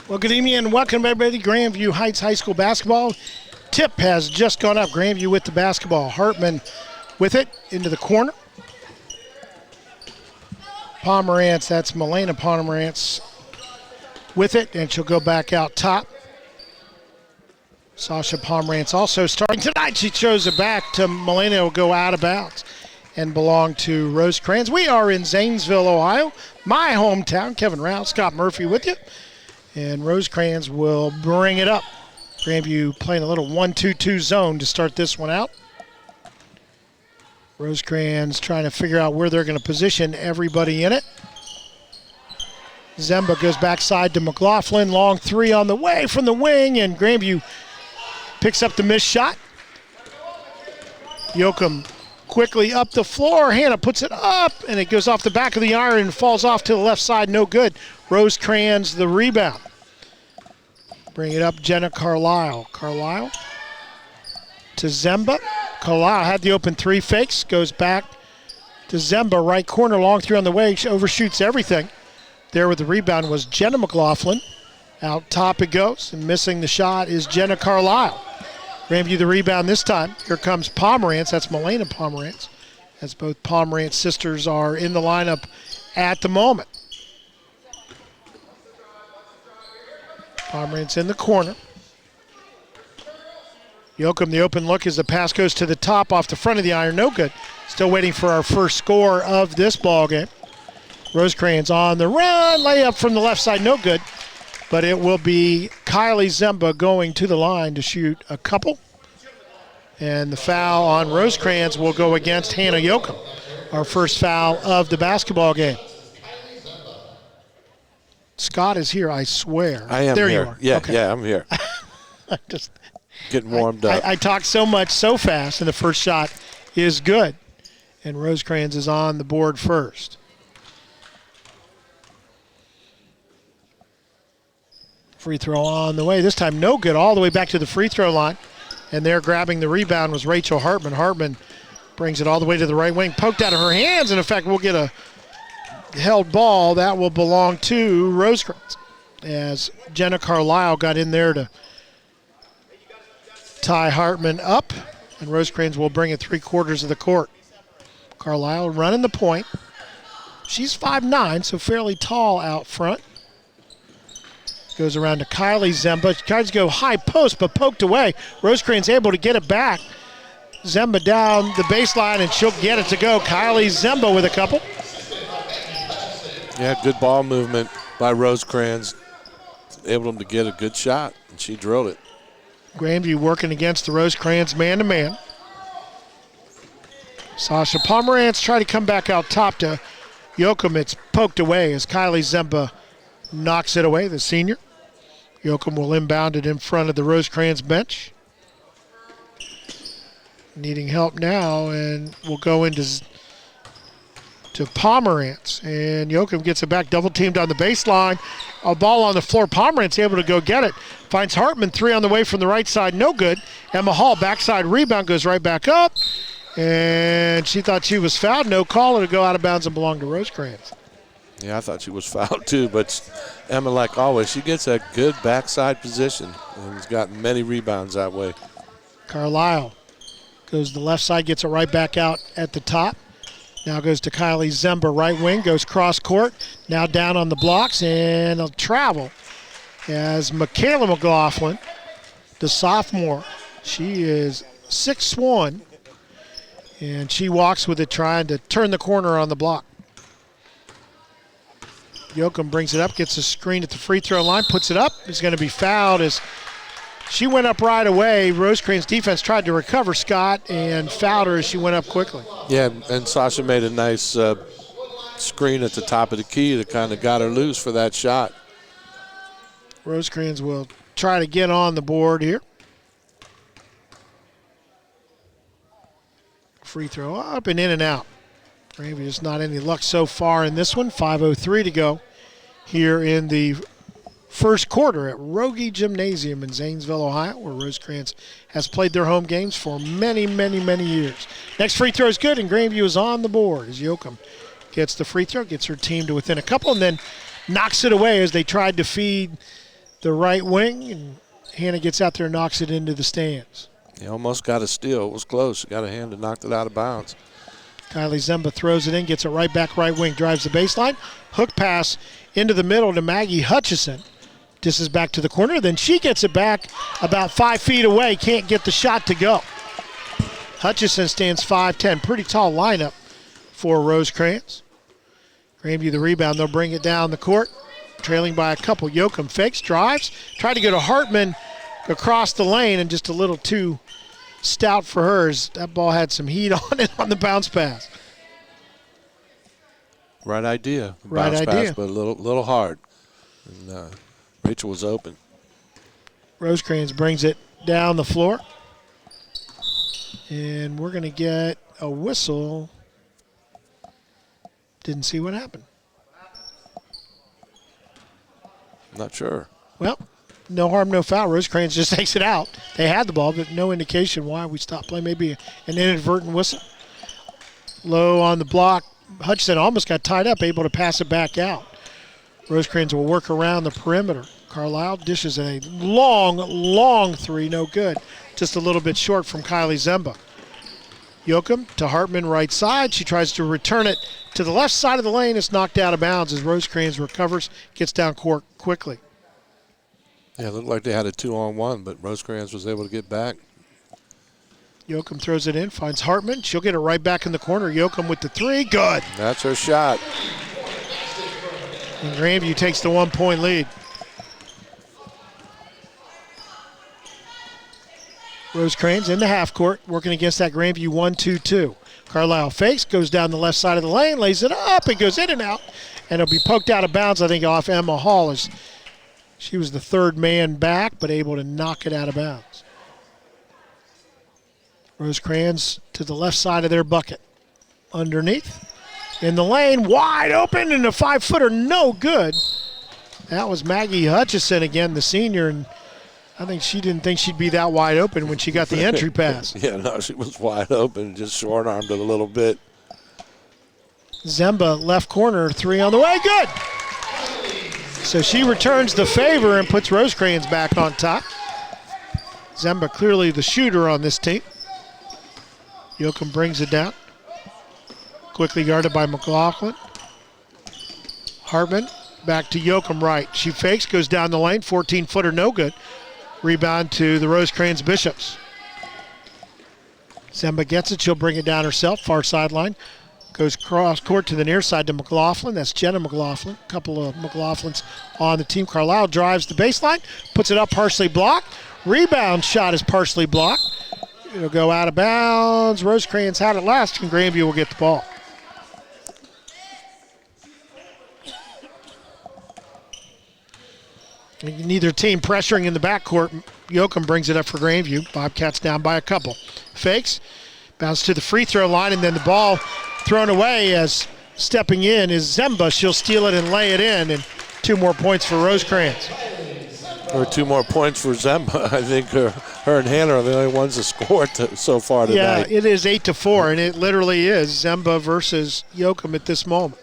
Well, good evening and welcome everybody to Grandview Heights High School basketball. Tip has just gone up. Grandview with the basketball. Hartman with it into the corner. Pomerantz, that's Milena Pomerantz with it, and she'll go back out top. Sasha Pomerantz also starting tonight. She throws it back to Milena. It will go out of bounds and belong to Rosecrans. We are in Zanesville, Ohio, my hometown. Kevin Rouse, Scott Murphy with you. And Rosecrans will bring it up. Grandview playing a little 1-2-2 zone to start this one out. Rosecrans trying to figure out where they're going to position everybody in it. Zemba goes backside to McLaughlin. Long three on the way from the wing, and Grandview picks up the missed shot. Yoakum quickly up the floor. Hannah puts it up, and it goes off the back of the iron and falls off to the left side. No good. Rosecrans the rebound. Bring it up, Jenna Carlisle. Carlisle to Zemba. Carlisle had the open three, fakes, goes back to Zemba, right corner, long three on the way. She overshoots everything. There with the rebound was Jenna McLaughlin. Out top it goes, and missing the shot is Jenna Carlisle. Grandview the rebound this time. Here comes Pomerantz. That's Milena Pomerantz, as both Pomerantz sisters are in the lineup at the moment. Pomerantz in the corner. Yoakum, the open look as the pass goes to the top off the front of the iron. No good. Still waiting for our first score of this ball game. Rosecrans on the run. Layup from the left side. No good. But it will be Kylie Zemba going to the line to shoot a couple. And the foul on Rosecrans will go against Hannah Yoakum. Our first foul of the basketball game. Scott is here, I swear. I am there here. You are. Yeah, okay. yeah, I'm here. Just getting warmed up. I talk so much so fast, and the first shot is good. And Rosecrans is on the board first. Free throw on the way. This time no good, all the way back to the free throw line. And there grabbing the rebound was Rachel Hartman. Hartman brings it all the way to the right wing. Poked out of her hands, and in fact we'll get a held ball. That will belong to Rosecrans, as Jenna Carlisle got in there to tie Hartman up, and Rosecrans will bring it 3/4 of the court. Carlisle running the point. She's 5'9", so fairly tall out front. Goes around to Kylie Zemba. She tries to go high post, but poked away. Rosecrans able to get it back. Zemba down the baseline, and she'll get it to go. Kylie Zemba with a couple. Yeah, good ball movement by Rosecrans. Able to get a good shot, and she drilled it. Grandview working against the Rosecrans man-to-man. Sasha Pomerantz try to come back out top to Yoakum. It's poked away as Kylie Zemba knocks it away, the senior. Yoakum will inbound it in front of the Rosecrans bench. Needing help now, and will go into to Pomerantz, and Yoakum gets it back, double teamed on the baseline. A ball on the floor. Pomerantz able to go get it. Finds Hartman, three on the way from the right side, no good. Emma Hall, backside rebound, goes right back up, and she thought she was fouled. No call. It'll go out of bounds and belong to Rosecrans. Yeah, I thought she was fouled too, but Emma, like always, she gets a good backside position and has got many rebounds that way. Carlisle goes to the left side, gets it right back out at the top. Now goes to Kylie Zemba, right wing, goes cross court. Now down on the blocks, and a travel as Michaela McLaughlin, the sophomore. She is 6'1", and she walks with it, trying to turn the corner on the block. Yoakum brings it up, gets a screen at the free throw line, puts it up. Is going to be fouled as she went up right away. Rosecrans defense tried to recover Scott and fouled her as she went up quickly. Yeah, and Sasha made a nice screen at the top of the key that kind of got her loose for that shot. Rosecrans will try to get on the board here. Free throw up and in and out. Maybe just not any luck so far in this one. 5:03 to go here in the first quarter at Rogie Gymnasium in Zanesville, Ohio, where Rosecrans has played their home games for many, many, many years. Next free throw is good, and Grandview is on the board as Yoakum gets the free throw, gets her team to within a couple, and then knocks it away as they tried to feed the right wing, and Hannah gets out there and knocks it into the stands. He almost got a steal. It was close. He got a hand and knocked it out of bounds. Kylie Zemba throws it in, gets it right back right wing, drives the baseline. Hook pass into the middle to Maggie Hutchison. This is back to the corner. Then she gets it back about 5 feet away. Can't get the shot to go. Hutchison stands 5'10". Pretty tall lineup for Rosecrans. Grandview the rebound. They'll bring it down the court. Trailing by a couple. Yoakum fakes, drives. Tried to go to Hartman across the lane and just a little too stout for hers. That ball had some heat on it on the bounce pass. Right idea. Right bounce idea. Pass, but a little hard. And, Rachel was open. Rosecrans brings it down the floor. And we're going to get a whistle. Didn't see what happened. Not sure. Well, no harm, no foul. Rosecrans just takes it out. They had the ball, but no indication why we stopped playing. Maybe an inadvertent whistle. Low on the block. Hutchison almost got tied up, able to pass it back out. Rosecrans will work around the perimeter. Carlisle dishes a long three, no good. Just a little bit short from Kylie Zemba. Yoakum to Hartman, right side. She tries to return it to the left side of the lane. It's knocked out of bounds as Rosecrans recovers, gets down court quickly. Yeah, it looked like they had a 2-on-1, but Rosecrans was able to get back. Yoakum throws it in, finds Hartman. She'll get it right back in the corner. Yoakum with the three, good. That's her shot. And Grandview takes the 1 point lead. Rosecrans in the half court, working against that Grandview 1-2-2. Carlisle fakes, goes down the left side of the lane, lays it up, it goes in and out, and it'll be poked out of bounds, I think, off Emma Hall as she was the third man back, but able to knock it out of bounds. Rosecrans to the left side of their bucket. Underneath, in the lane, wide open, and a 5-footer, no good. That was Maggie Hutchison again, the senior, and I think she didn't think she'd be that wide open when she got the entry pass. Yeah, no, she was wide open, just short-armed it a little bit. Zemba, left corner, three on the way, good. So she returns the favor and puts Rosecrans back on top. Zemba clearly the shooter on this team. Yoakum brings it down. Quickly guarded by McLaughlin. Hartman back to Yoakum right. She fakes, goes down the lane, 14-footer, no good. Rebound to the Rosecrans Bishops. Zemba gets it. She'll bring it down herself. Far sideline. Goes cross court to the near side to McLaughlin. That's Jenna McLaughlin. A couple of McLaughlins on the team. Carlisle drives the baseline. Puts it up, partially blocked. Rebound shot is partially blocked. It'll go out of bounds. Rosecrans had it last, and Grandview will get the ball. Neither team pressuring in the backcourt. Yoakum brings it up for Grandview. Bobcats down by a couple. Fakes, bounce to the free throw line, and then the ball thrown away as stepping in is Zemba. She'll steal it and lay it in, and 2 more points for Rosecrans. Or 2 more points for Zemba. I think her and Hannah are the only ones that scored so far tonight. Yeah, it is 8-4, and it literally is Zemba versus Yoakum at this moment.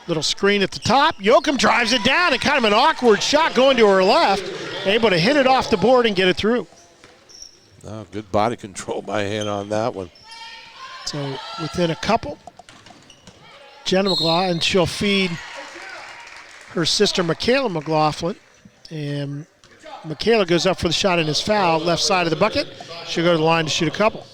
Little screen at the top. Yoakum drives it down, and kind of an awkward shot going to her left. Able to hit it off the board and get it through. Oh, good body control by Hannah on that one. So within a couple, Jenna McLaughlin, she'll feed her sister Michaela McLaughlin. And Michaela goes up for the shot and is fouled. Left side of the bucket. She'll go to the line to shoot a couple.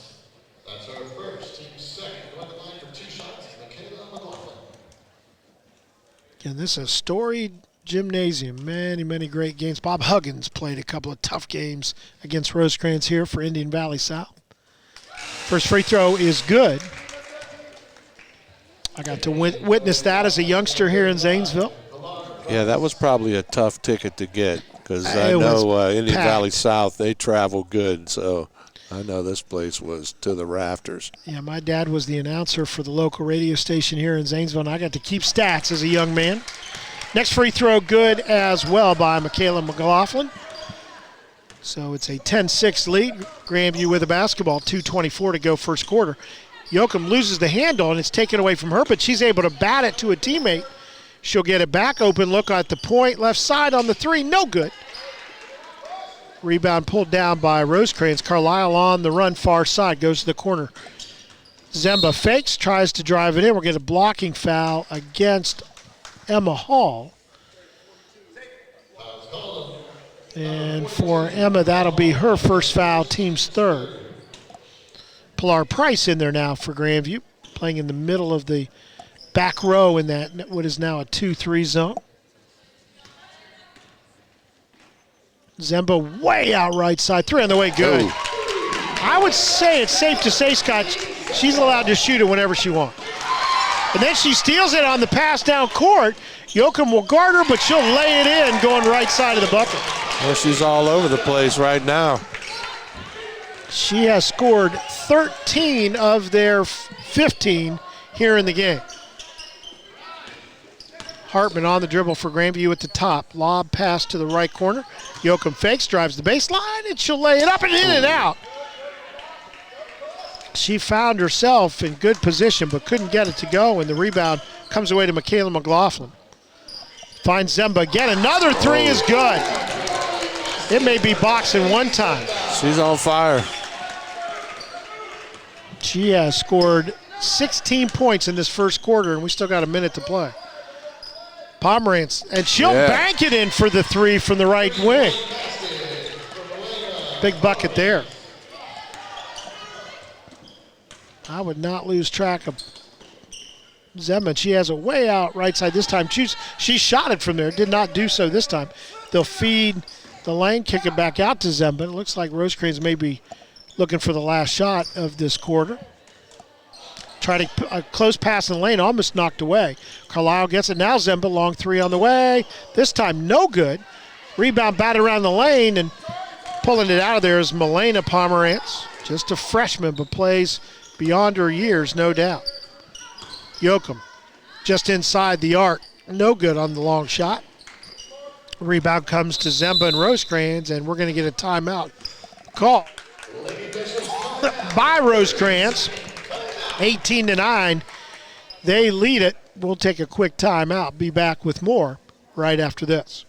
Again, this is a storied gymnasium. Many great games. Bob Huggins played a couple of tough games against Rosecrans here for Indian Valley South. First free throw is good. I got to witness that as a youngster here in Zanesville. Yeah, that was probably a tough ticket to get because I know Indian Valley South, they travel good, so I know this place was to the rafters. Yeah, my dad was the announcer for the local radio station here in Zanesville, and I got to keep stats as a young man. Next free throw good as well by Michaela McLaughlin. So it's a 10-6 lead. Grandview with the basketball, 2:24 to go first quarter. Yoakum loses the handle, and it's taken away from her, but she's able to bat it to a teammate She'll get it back. Open look at the point. Left side on the three. No good. Rebound pulled down by Rosecrans. Carlisle on the run, far side. Goes to the corner. Zemba fakes, tries to drive it in. We'll get a blocking foul against Emma Hall. And for Emma, that'll be her first foul, team's third. Pilar Price in there now for Grandview, playing in the middle of the back row in that what is now a 2-3 zone. Zemba way out right side. Three on the way, good. Ooh. I would say it's safe to say, Scott, she's allowed to shoot it whenever she wants. And then she steals it on the pass down court. Yoakum will guard her, but she'll lay it in going right side of the bucket. Well, she's all over the place right now. She has scored 13 of their 15 here in the game. Hartman on the dribble for Grandview at the top. Lob pass to the right corner. Yoakum fakes, drives the baseline, and she'll lay it up and in and out. She found herself in good position but couldn't get it to go, and the rebound comes away to Michaela McLaughlin. Finds Zemba again. Another three is good. It may be boxing one time. She's on fire. She has scored 16 points in this first quarter, and we still got a minute to play. Pomerantz, and she'll bank it in for the three from the right wing. Big bucket there. I would not lose track of Zemba. She has a way out right side this time. She shot it from there, did not do so this time. They'll feed the lane, kick it back out to Zemba. It looks like Rosecrans may be looking for the last shot of this quarter. Try to a close pass in the lane, almost knocked away. Carlisle gets it now. Zemba, long three on the way. This time, no good. Rebound batted around the lane, and pulling it out of there is Milena Pomerantz. Just a freshman, but plays beyond her years, no doubt. Yoakum, just inside the arc. No good on the long shot. Rebound comes to Zemba and Rosecrans, and we're going to get a timeout call by Rosecrans. 18-9. They lead it. We'll take a quick timeout. Be back with more right after this.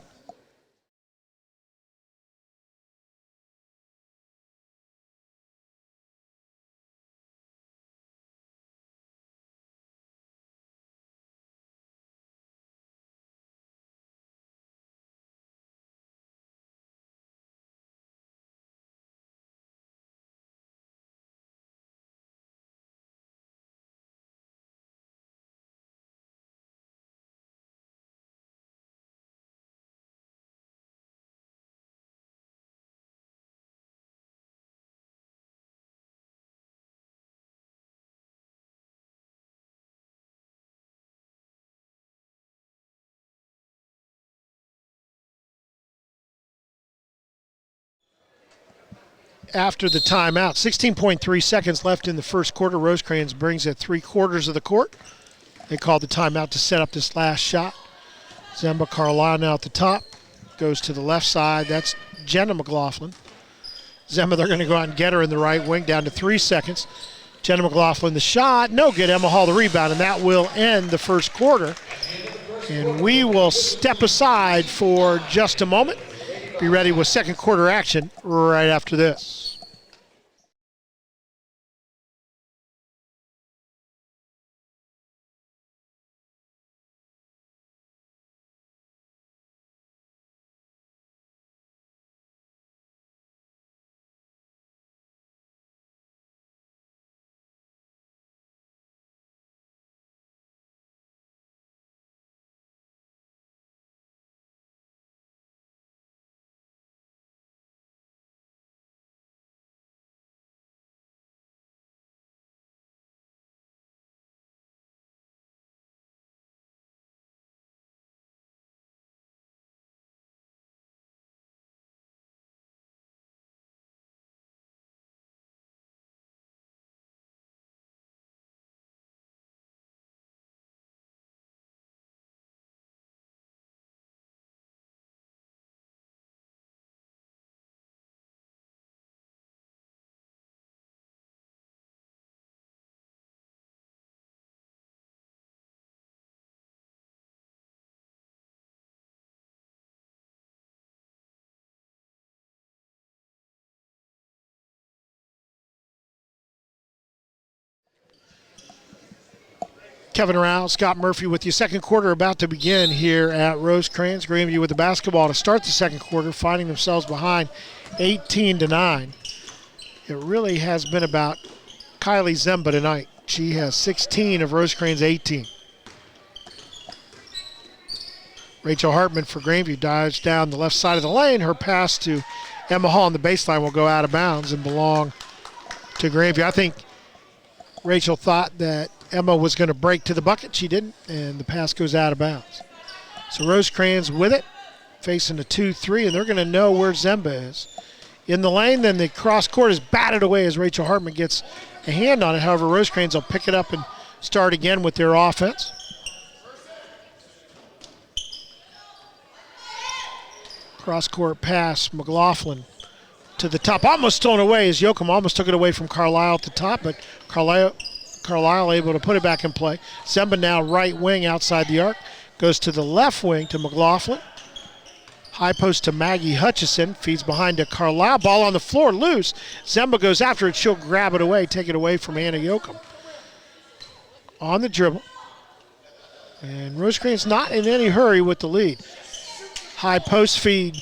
After the timeout, 16.3 seconds left in the first quarter. Rosecrans brings it 3/4 of the court. They called the timeout to set up this last shot. Zemba Carlisle now at the top. Goes to the left side. That's Jenna McLaughlin. Zemba, they're going to go out and get her in the right wing, down to 3 seconds. Jenna McLaughlin, the shot. No good. Emma Hall, the rebound, and that will end the first quarter. And we will step aside for just a moment. Be ready with second quarter action right after this. Kevin Rao, Scott Murphy with you. Second quarter about to begin here at Rosecrans. Grandview with the basketball to start the second quarter, finding themselves behind 18-9. It really has been about Kylie Zemba tonight. She has 16 of Rosecrans' 18. Rachel Hartman for Grandview dives down the left side of the lane. Her pass to Emma Hall on the baseline will go out of bounds and belong to Grandview. I think Rachel thought that Emma was going to break to the bucket. She didn't, and the pass goes out of bounds. So Rosecrans with it, facing a 2-3, and they're going to know where Zemba is. In the lane, then the cross court is batted away as Rachel Hartman gets a hand on it. However, Rosecrans will pick it up and start again with their offense. Cross court pass, McLaughlin to the top. Almost stolen away as Yoakum almost took it away from Carlisle at the top, but Carlisle able to put it back in play. Zemba now right wing outside the arc. Goes to the left wing to McLaughlin. High post to Maggie Hutchison. Feeds behind to Carlisle. Ball on the floor, loose. Zemba goes after it. She'll grab it away, take it away from Anna Yoakum. On the dribble. And Rosecrans not in any hurry with the lead. High post feed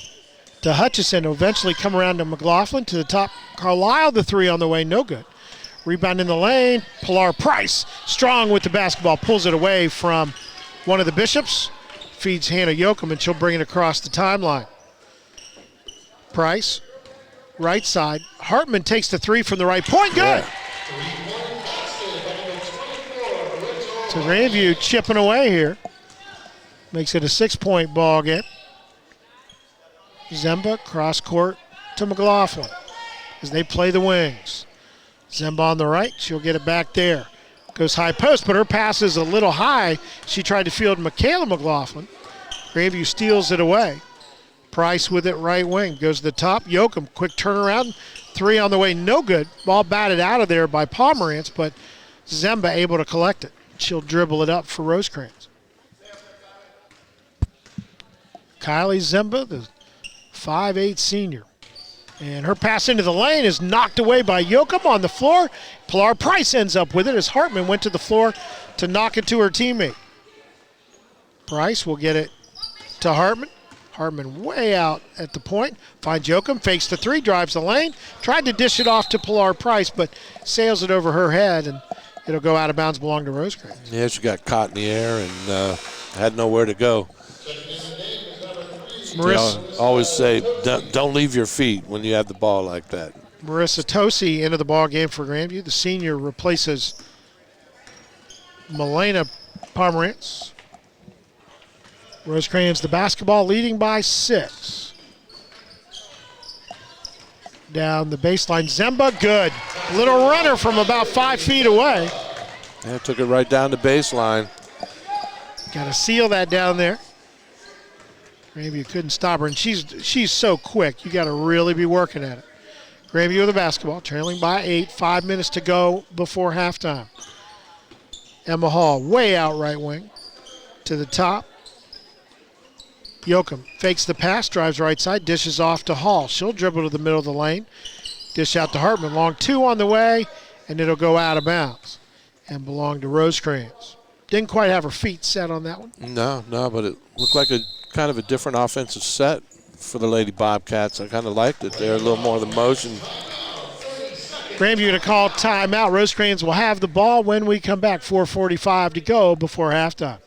to Hutchison. Eventually come around to McLaughlin. To the top, Carlisle, the three on the way, no good. Rebound in the lane. Pilar Price, strong with the basketball, pulls it away from one of the Bishops. Feeds Hannah Yoakum, and she'll bring it across the timeline. Price, right side. Hartman takes the three from the right point. Good. So Grandview chipping away here. Makes it a 6-point ball game. Zemba, cross court to McLaughlin as they play the wings. Zemba on the right, she'll get it back there. Goes high post, but her pass is a little high. She tried to field Michaela McLaughlin. Grandview steals it away. Price with it right wing. Goes to the top. Yoakum, quick turnaround. Three on the way, no good. Ball batted out of there by Pomerantz, but Zemba able to collect it. She'll dribble it up for Rosecrans. Kylie Zemba, the 5'8" senior. And her pass into the lane is knocked away by Yoakum on the floor. Pilar Price ends up with it as Hartman went to the floor to knock it to her teammate. Price will get it to Hartman. Hartman way out at the point. Finds Yoakum, fakes the three, drives the lane. Tried to dish it off to Pilar Price, but sails it over her head, and it'll go out of bounds, belong to Rosecrans. Yeah, she got caught in the air and had nowhere to go. Marissa, always say, don't leave your feet when you have the ball like that. Marissa Tosi into the ball game for Grandview. The senior replaces Milena Pomerantz. Rosecrans the basketball, leading by 6. Down the baseline, Zemba, good. Little runner from about 5 feet away. Yeah, took it right down the baseline. Got to seal that down there. Grandview couldn't stop her, and she's so quick. You got to really be working at it. Grandview with the basketball, trailing by 8. 5 minutes to go before halftime. Emma Hall way out right wing to the top. Yoakum fakes the pass, drives right side, dishes off to Hall. She'll dribble to the middle of the lane. Dish out to Hartman. Long 2 on the way, and it'll go out of bounds and belong to Rosecrans. Didn't quite have her feet set on that one. No, but it looked like a kind of a different offensive set for the Lady Bobcats. I kind of liked it there, a little more of the motion. Grandview to call timeout. Rosecrans will have the ball when we come back. 4:45 to go before halftime.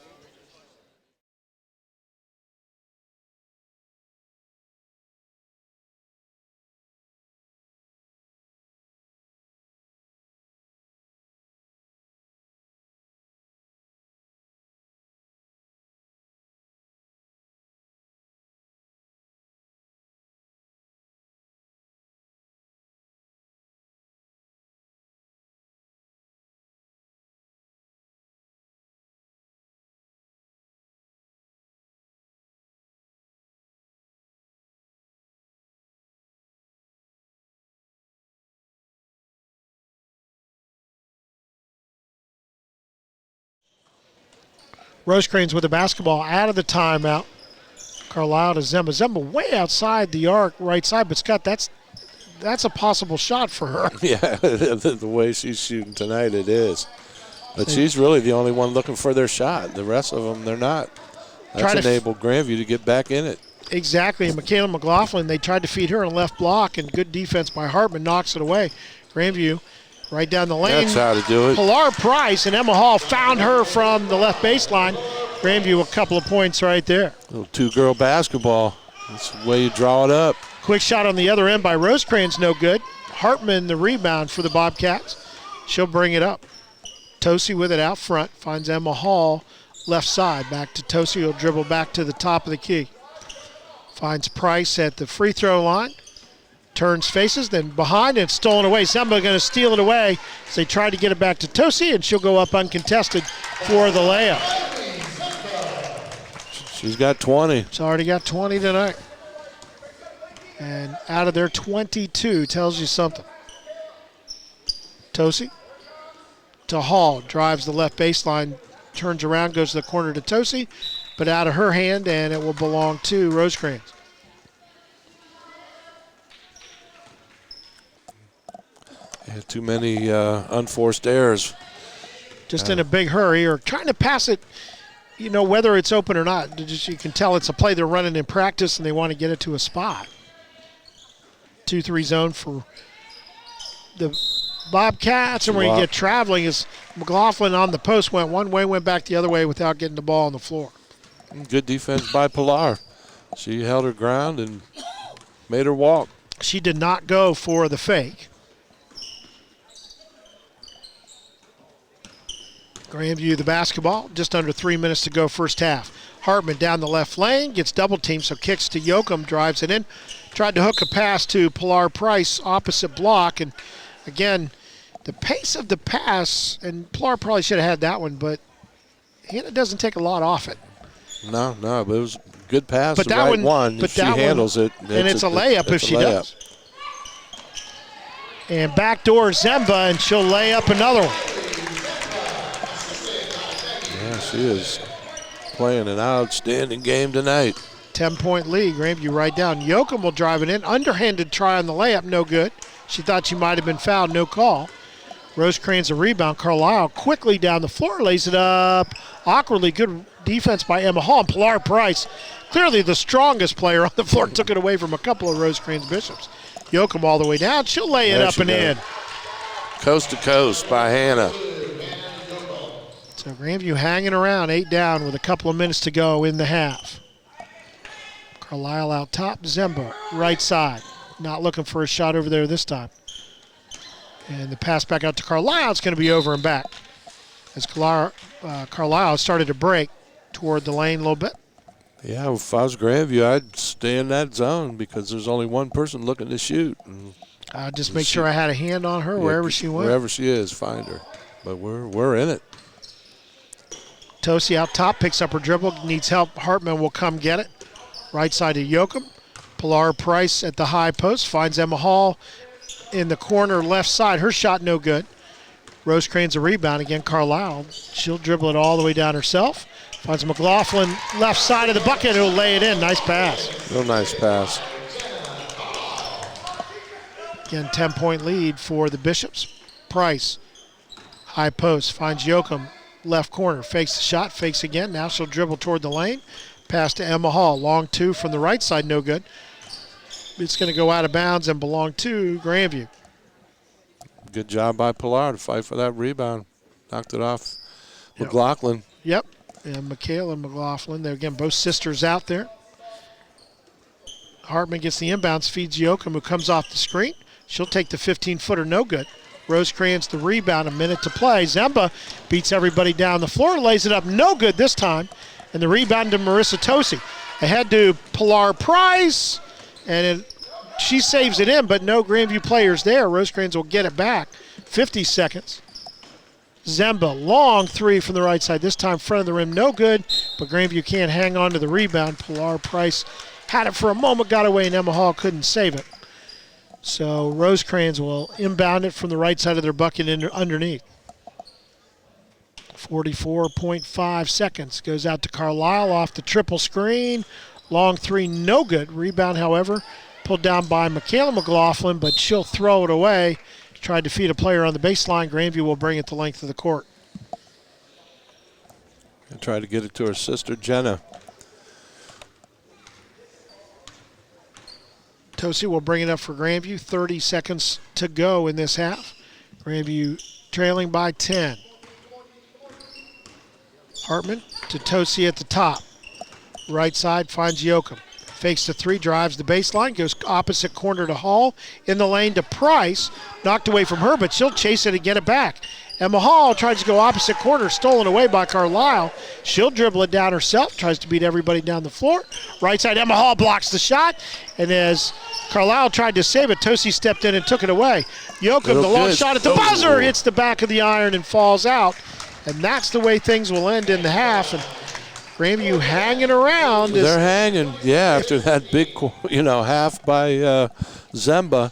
Rosecrans with the basketball out of the timeout. Carlisle to Zemba. Zemba way outside the arc, right side, but Scott, that's a possible shot for her. Yeah, the way she's shooting tonight, it is. But she's really the only one looking for their shot. The rest of them, they're not. That's enabled Grandview to get back in it. Exactly. And Michaela McLaughlin, they tried to feed her on left block, and good defense by Hartman knocks it away. Grandview right down the lane. That's how to do it. Pilar Price and Emma Hall found her from the left baseline. Grandview a couple of points right there. Little two-girl basketball. That's the way you draw it up. Quick shot on the other end by Rosecrans, no good. Hartman the rebound for the Bobcats. She'll bring it up. Tosi with it out front. Finds Emma Hall left side. Back to Tosi. He'll dribble back to the top of the key. Finds Price at the free throw line. Turns faces, then behind, and stolen away. Zemba going to steal it away as they try to get it back to Tosi, and she'll go up uncontested for the layup. She's got 20. She's already got 20 tonight. And out of their 22 tells you something. Tosi to Hall, drives the left baseline, turns around, goes to the corner to Tosi, but out of her hand, and it will belong to Rosecrans. Yeah, too many unforced errors. Just in a big hurry, or trying to pass it, you know, whether it's open or not. You can tell it's a play they're running in practice, and they want to get it to a spot. 2-3 zone for the Bobcats, and where you get traveling is McLaughlin on the post, went one way, went back the other way without getting the ball on the floor. Good defense by Pilar. She held her ground and made her walk. She did not go for the fake. Grandview the basketball, just under 3 minutes to go first half. Hartman down the left lane, gets double teamed, so kicks to Yoakum, drives it in. Tried to hook a pass to Pilar Price, opposite block, and again, the pace of the pass, and Pilar probably should have had that one, but Hannah doesn't take a lot off it. No, but it was a good pass, but the right one. If she handles it, and it's a layup if she does. And backdoor Zemba, and she'll lay up another one. Yeah, she is playing an outstanding game tonight. 10-point lead, Grandview right down. Yoakum will drive it in. Underhanded try on the layup, no good. She thought she might have been fouled, no call. Rosecrans a rebound. Carlisle quickly down the floor, lays it up awkwardly. Good defense by Emma Hall. And Pilar Price, clearly the strongest player on the floor, took it away from a couple of Rosecrans Bishops. Yoakum all the way down. She'll lay it up and in. Coast to coast by Hannah. So Grandview hanging around, 8 down with a couple of minutes to go in the half. Carlisle out top, Zemba right side. Not looking for a shot over there this time. And the pass back out to Carlisle. It's going to be over and back. As Carlisle started to break toward the lane a little bit. Yeah, if I was Grandview, I'd stay in that zone because there's only one person looking to shoot. I'd just make sure I had a hand on her wherever she went. Wherever she is, find her. But we're in it. Tosi out top, picks up her dribble, needs help. Hartman will come get it. Right side to Yoakum. Pilar Price at the high post, finds Emma Hall in the corner left side. Her shot no good. Rosecrans a rebound. Again, Carlisle. She'll dribble it all the way down herself. Finds McLaughlin left side of the bucket. He'll lay it in. Nice pass. Real nice pass. Again, 10-point lead for the Bishops. Price, high post, finds Yoakum, left corner. Fakes the shot, fakes again. Now she'll dribble toward the lane. Pass to Emma Hall. Long two from the right side, no good. It's going to go out of bounds and belong to Grandview. Good job by Pilar to fight for that rebound. Knocked it off McLaughlin. Yep, and Michaela McLaughlin. They're, again, both sisters out there. Hartman gets the inbounds, feeds Yoakum, who comes off the screen. She'll take the 15-footer, no good. Rosecrans the rebound, a minute to play. Zemba beats everybody down the floor, lays it up, no good this time. And the rebound to Marissa Tosi. Ahead to Pilar Price, and she saves it in, but no Grandview players there. Rosecrans will get it back. 50 seconds. Zemba, long three from the right side. This time front of the rim, no good, but Grandview can't hang on to the rebound. Pilar Price had it for a moment, got away, and Emma Hall couldn't save it. So Rosecrans will inbound it from the right side of their bucket underneath. 44.5 seconds. Goes out to Carlisle off the triple screen. Long three, no good. Rebound, however, pulled down by Michaela McLaughlin, but she'll throw it away. Tried to feed a player on the baseline. Grandview will bring it the length of the court. and try to get it to her sister, Jenna. Tosi will bring it up for Grandview. 30 seconds to go in this half. Grandview trailing by 10. Hartman to Tosi at the top. Right side finds Yoakum. Fakes the three, drives the baseline, goes opposite corner to Hall. In the lane to Price. Knocked away from her, but she'll chase it and get it back. Emma Hall tries to go opposite corner, stolen away by Carlisle. She'll dribble it down herself, tries to beat everybody down the floor. Right side, Emma Hall blocks the shot. And as Carlisle tried to save it, Tosi stepped in and took it away. Yoakum, the long shot at the buzzer, hits the back of the iron and falls out. And that's the way things will end in the half. And Grandview hanging around. They're hanging, yeah, after that big, half by Zemba.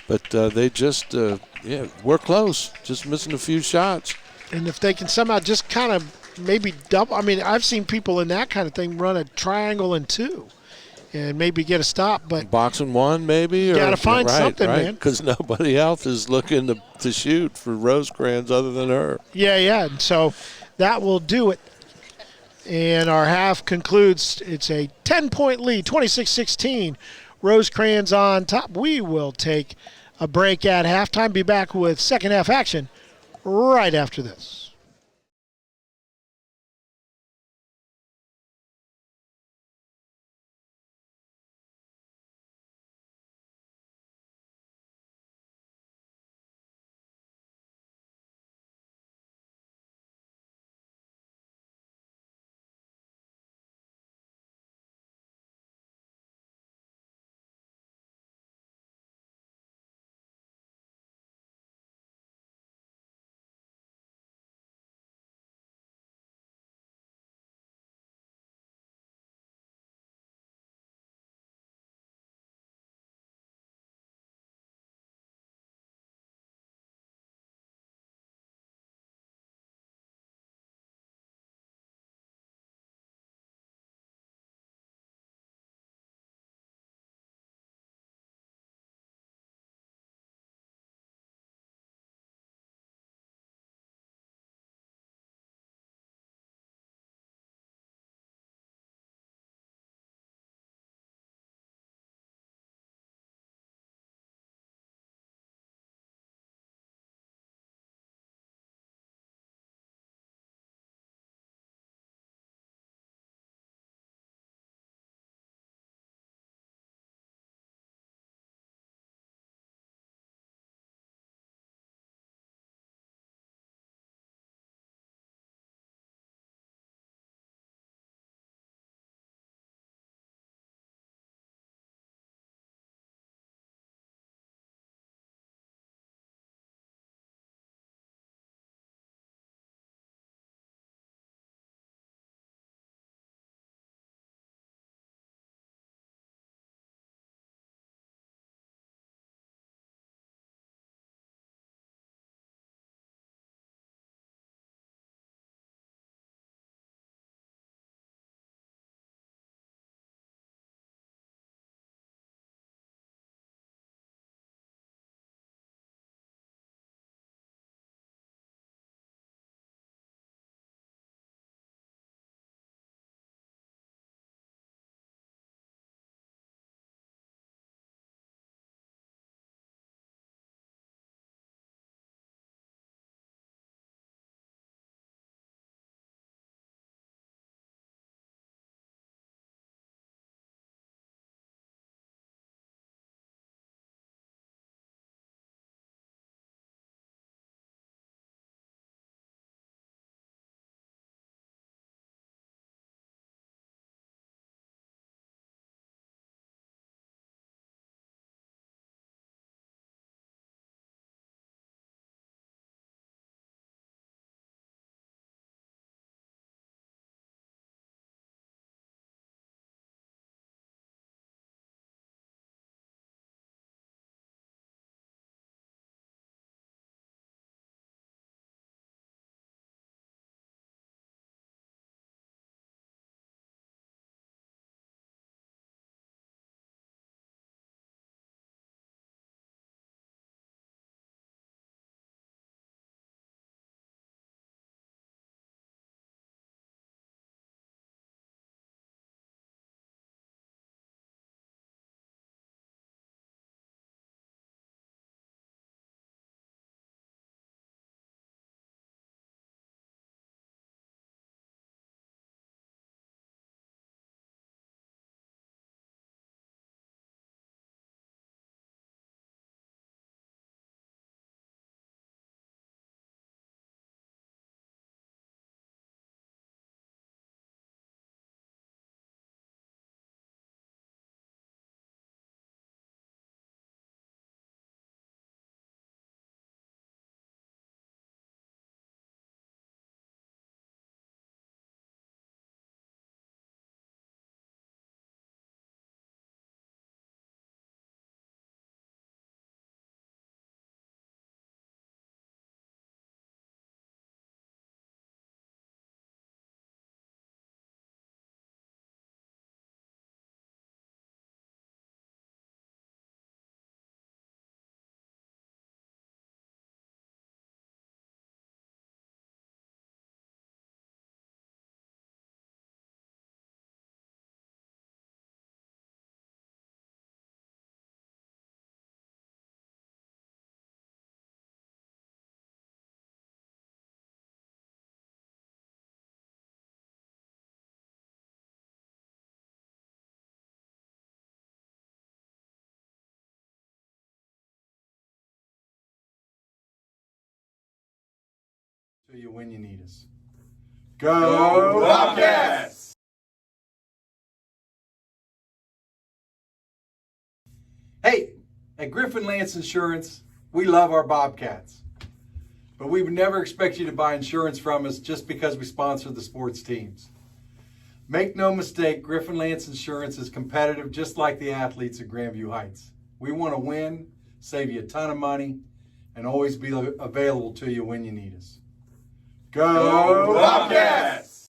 But they just, we're close, just missing a few shots. And if they can somehow just kind of maybe double, I mean, I've seen people in that kind of thing run a triangle and two and maybe get a stop. But boxing one, maybe? You got to find something, man. Because nobody else is looking to shoot for Rosecrans other than her. Yeah. And so that will do it. And our half concludes. It's a 10-point lead, 26-16. Rosecrans on top. We will take a break at halftime. Be back with second half action right after this. To you when you need us. Go Bobcats! Hey, at Griffin Lance Insurance, we love our Bobcats. But we would never expect you to buy insurance from us just because we sponsor the sports teams. Make no mistake, Griffin Lance Insurance is competitive just like the athletes at Grandview Heights. We want to win, save you a ton of money, and always be available to you when you need us. Go Bobcats!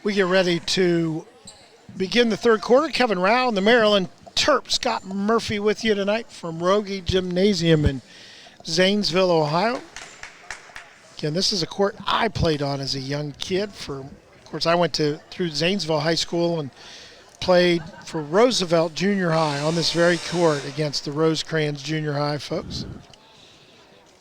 We get ready to begin the third quarter. Kevin Rao and the Maryland Terps. Scott Murphy with you tonight from Rogie Gymnasium in Zanesville, Ohio. Again, this is a court I played on as a young kid. Of course, I went through Zanesville High School and played for Roosevelt Junior High on this very court against the Rosecrans Junior High folks.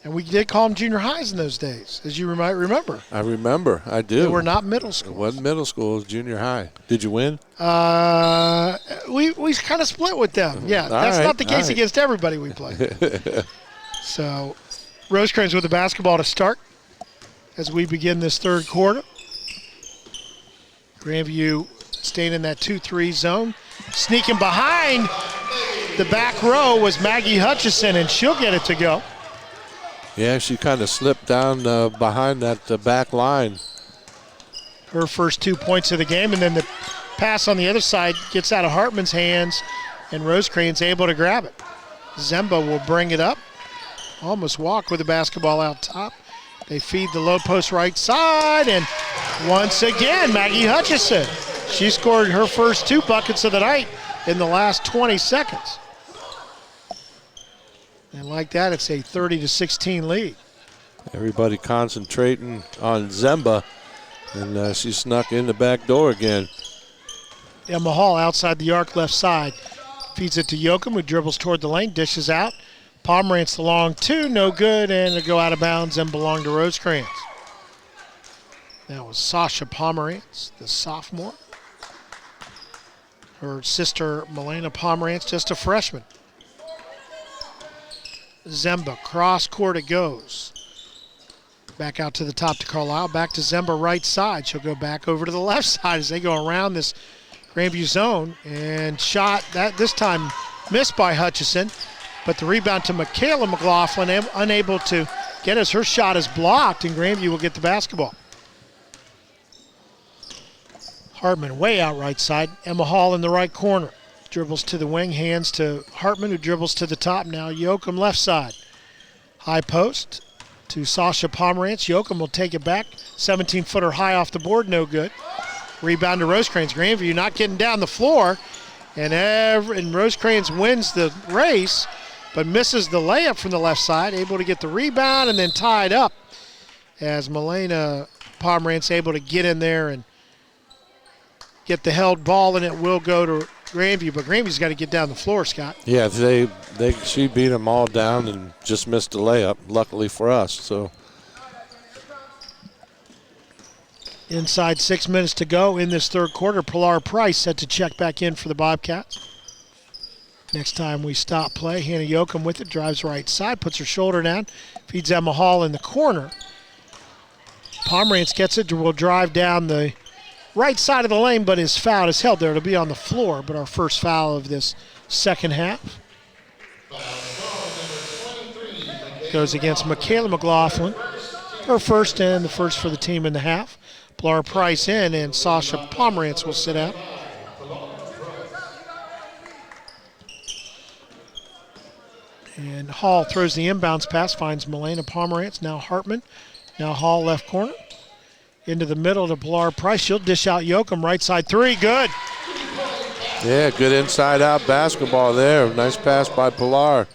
And we did call them junior highs in those days, as you might remember. I remember. I do. They were not middle schools. It wasn't middle school. It was junior high. Did you win? We kind of split with them. Yeah, that's not the case against everybody we played. So Rosecrans with the basketball to start as we begin this third quarter. Grandview staying in that 2-3 zone. Sneaking behind the back row was Maggie Hutchison, and she'll get it to go. Yeah, she kind of slipped down behind that back line. Her first 2 points of the game, and then the pass on the other side gets out of Hartman's hands, and Rosecrans able to grab it. Zemba will bring it up. Almost walk with the basketball out top. They feed the low post right side, and once again, Maggie Hutchison. She scored her first 2 buckets of the night in the last 20 seconds. And like that, it's a 30-16 lead. Everybody concentrating on Zemba, and she snuck in the back door again. Emma Hall outside the arc left side. Feeds it to Yoakum, who dribbles toward the lane, dishes out. Pomerantz the long 2, no good, and it'll go out of bounds and belong to Rosecrans. That was Sasha Pomerantz, the sophomore. Her sister, Milena Pomerantz, just a freshman. Zemba, cross court it goes. Back out to the top to Carlisle, back to Zemba right side. She'll go back over to the left side as they go around this Grandview zone, and shot that this time missed by Hutchison, but the rebound to Michaela McLaughlin, unable to get as her shot is blocked, and Grandview will get the basketball. Hartman way out right side. Emma Hall in the right corner. Dribbles to the wing, hands to Hartman, who dribbles to the top. Now Yoakum left side. High post to Sasha Pomerantz. Yoakum will take it back. 17-footer high off the board, no good. Rebound to Rosecrans. Grandview not getting down the floor. And Rosecrans wins the race, but misses the layup from the left side. Able to get the rebound and then tied up as Milena Pomerantz able to get in there and get the held ball, and it will go to Grandview, but Grandview's got to get down the floor, Scott. Yeah, she beat them all down and just missed the layup, luckily for us. So inside 6 minutes to go in this third quarter. Pilar Price set to check back in for the Bobcats. Next time we stop play, Hannah Yoakum with it, drives right side, puts her shoulder down, feeds Emma Hall in the corner. Pomerantz gets it, will drive down the right side of the lane, but is fouled, is held there. It'll be on the floor, but our first foul of this second half. Goes against Michaela McLaughlin. Her first, and the first for the team in the half. Pilar Price in, and Sasha Pomerantz will sit out. And Hall throws the inbounds pass, finds Milena Pomerantz, now Hartman. Now Hall left corner. Into the middle to Pilar Price. She'll dish out Yoakum, right side 3, good. yeah, good inside-out basketball there. Nice pass by Pilar.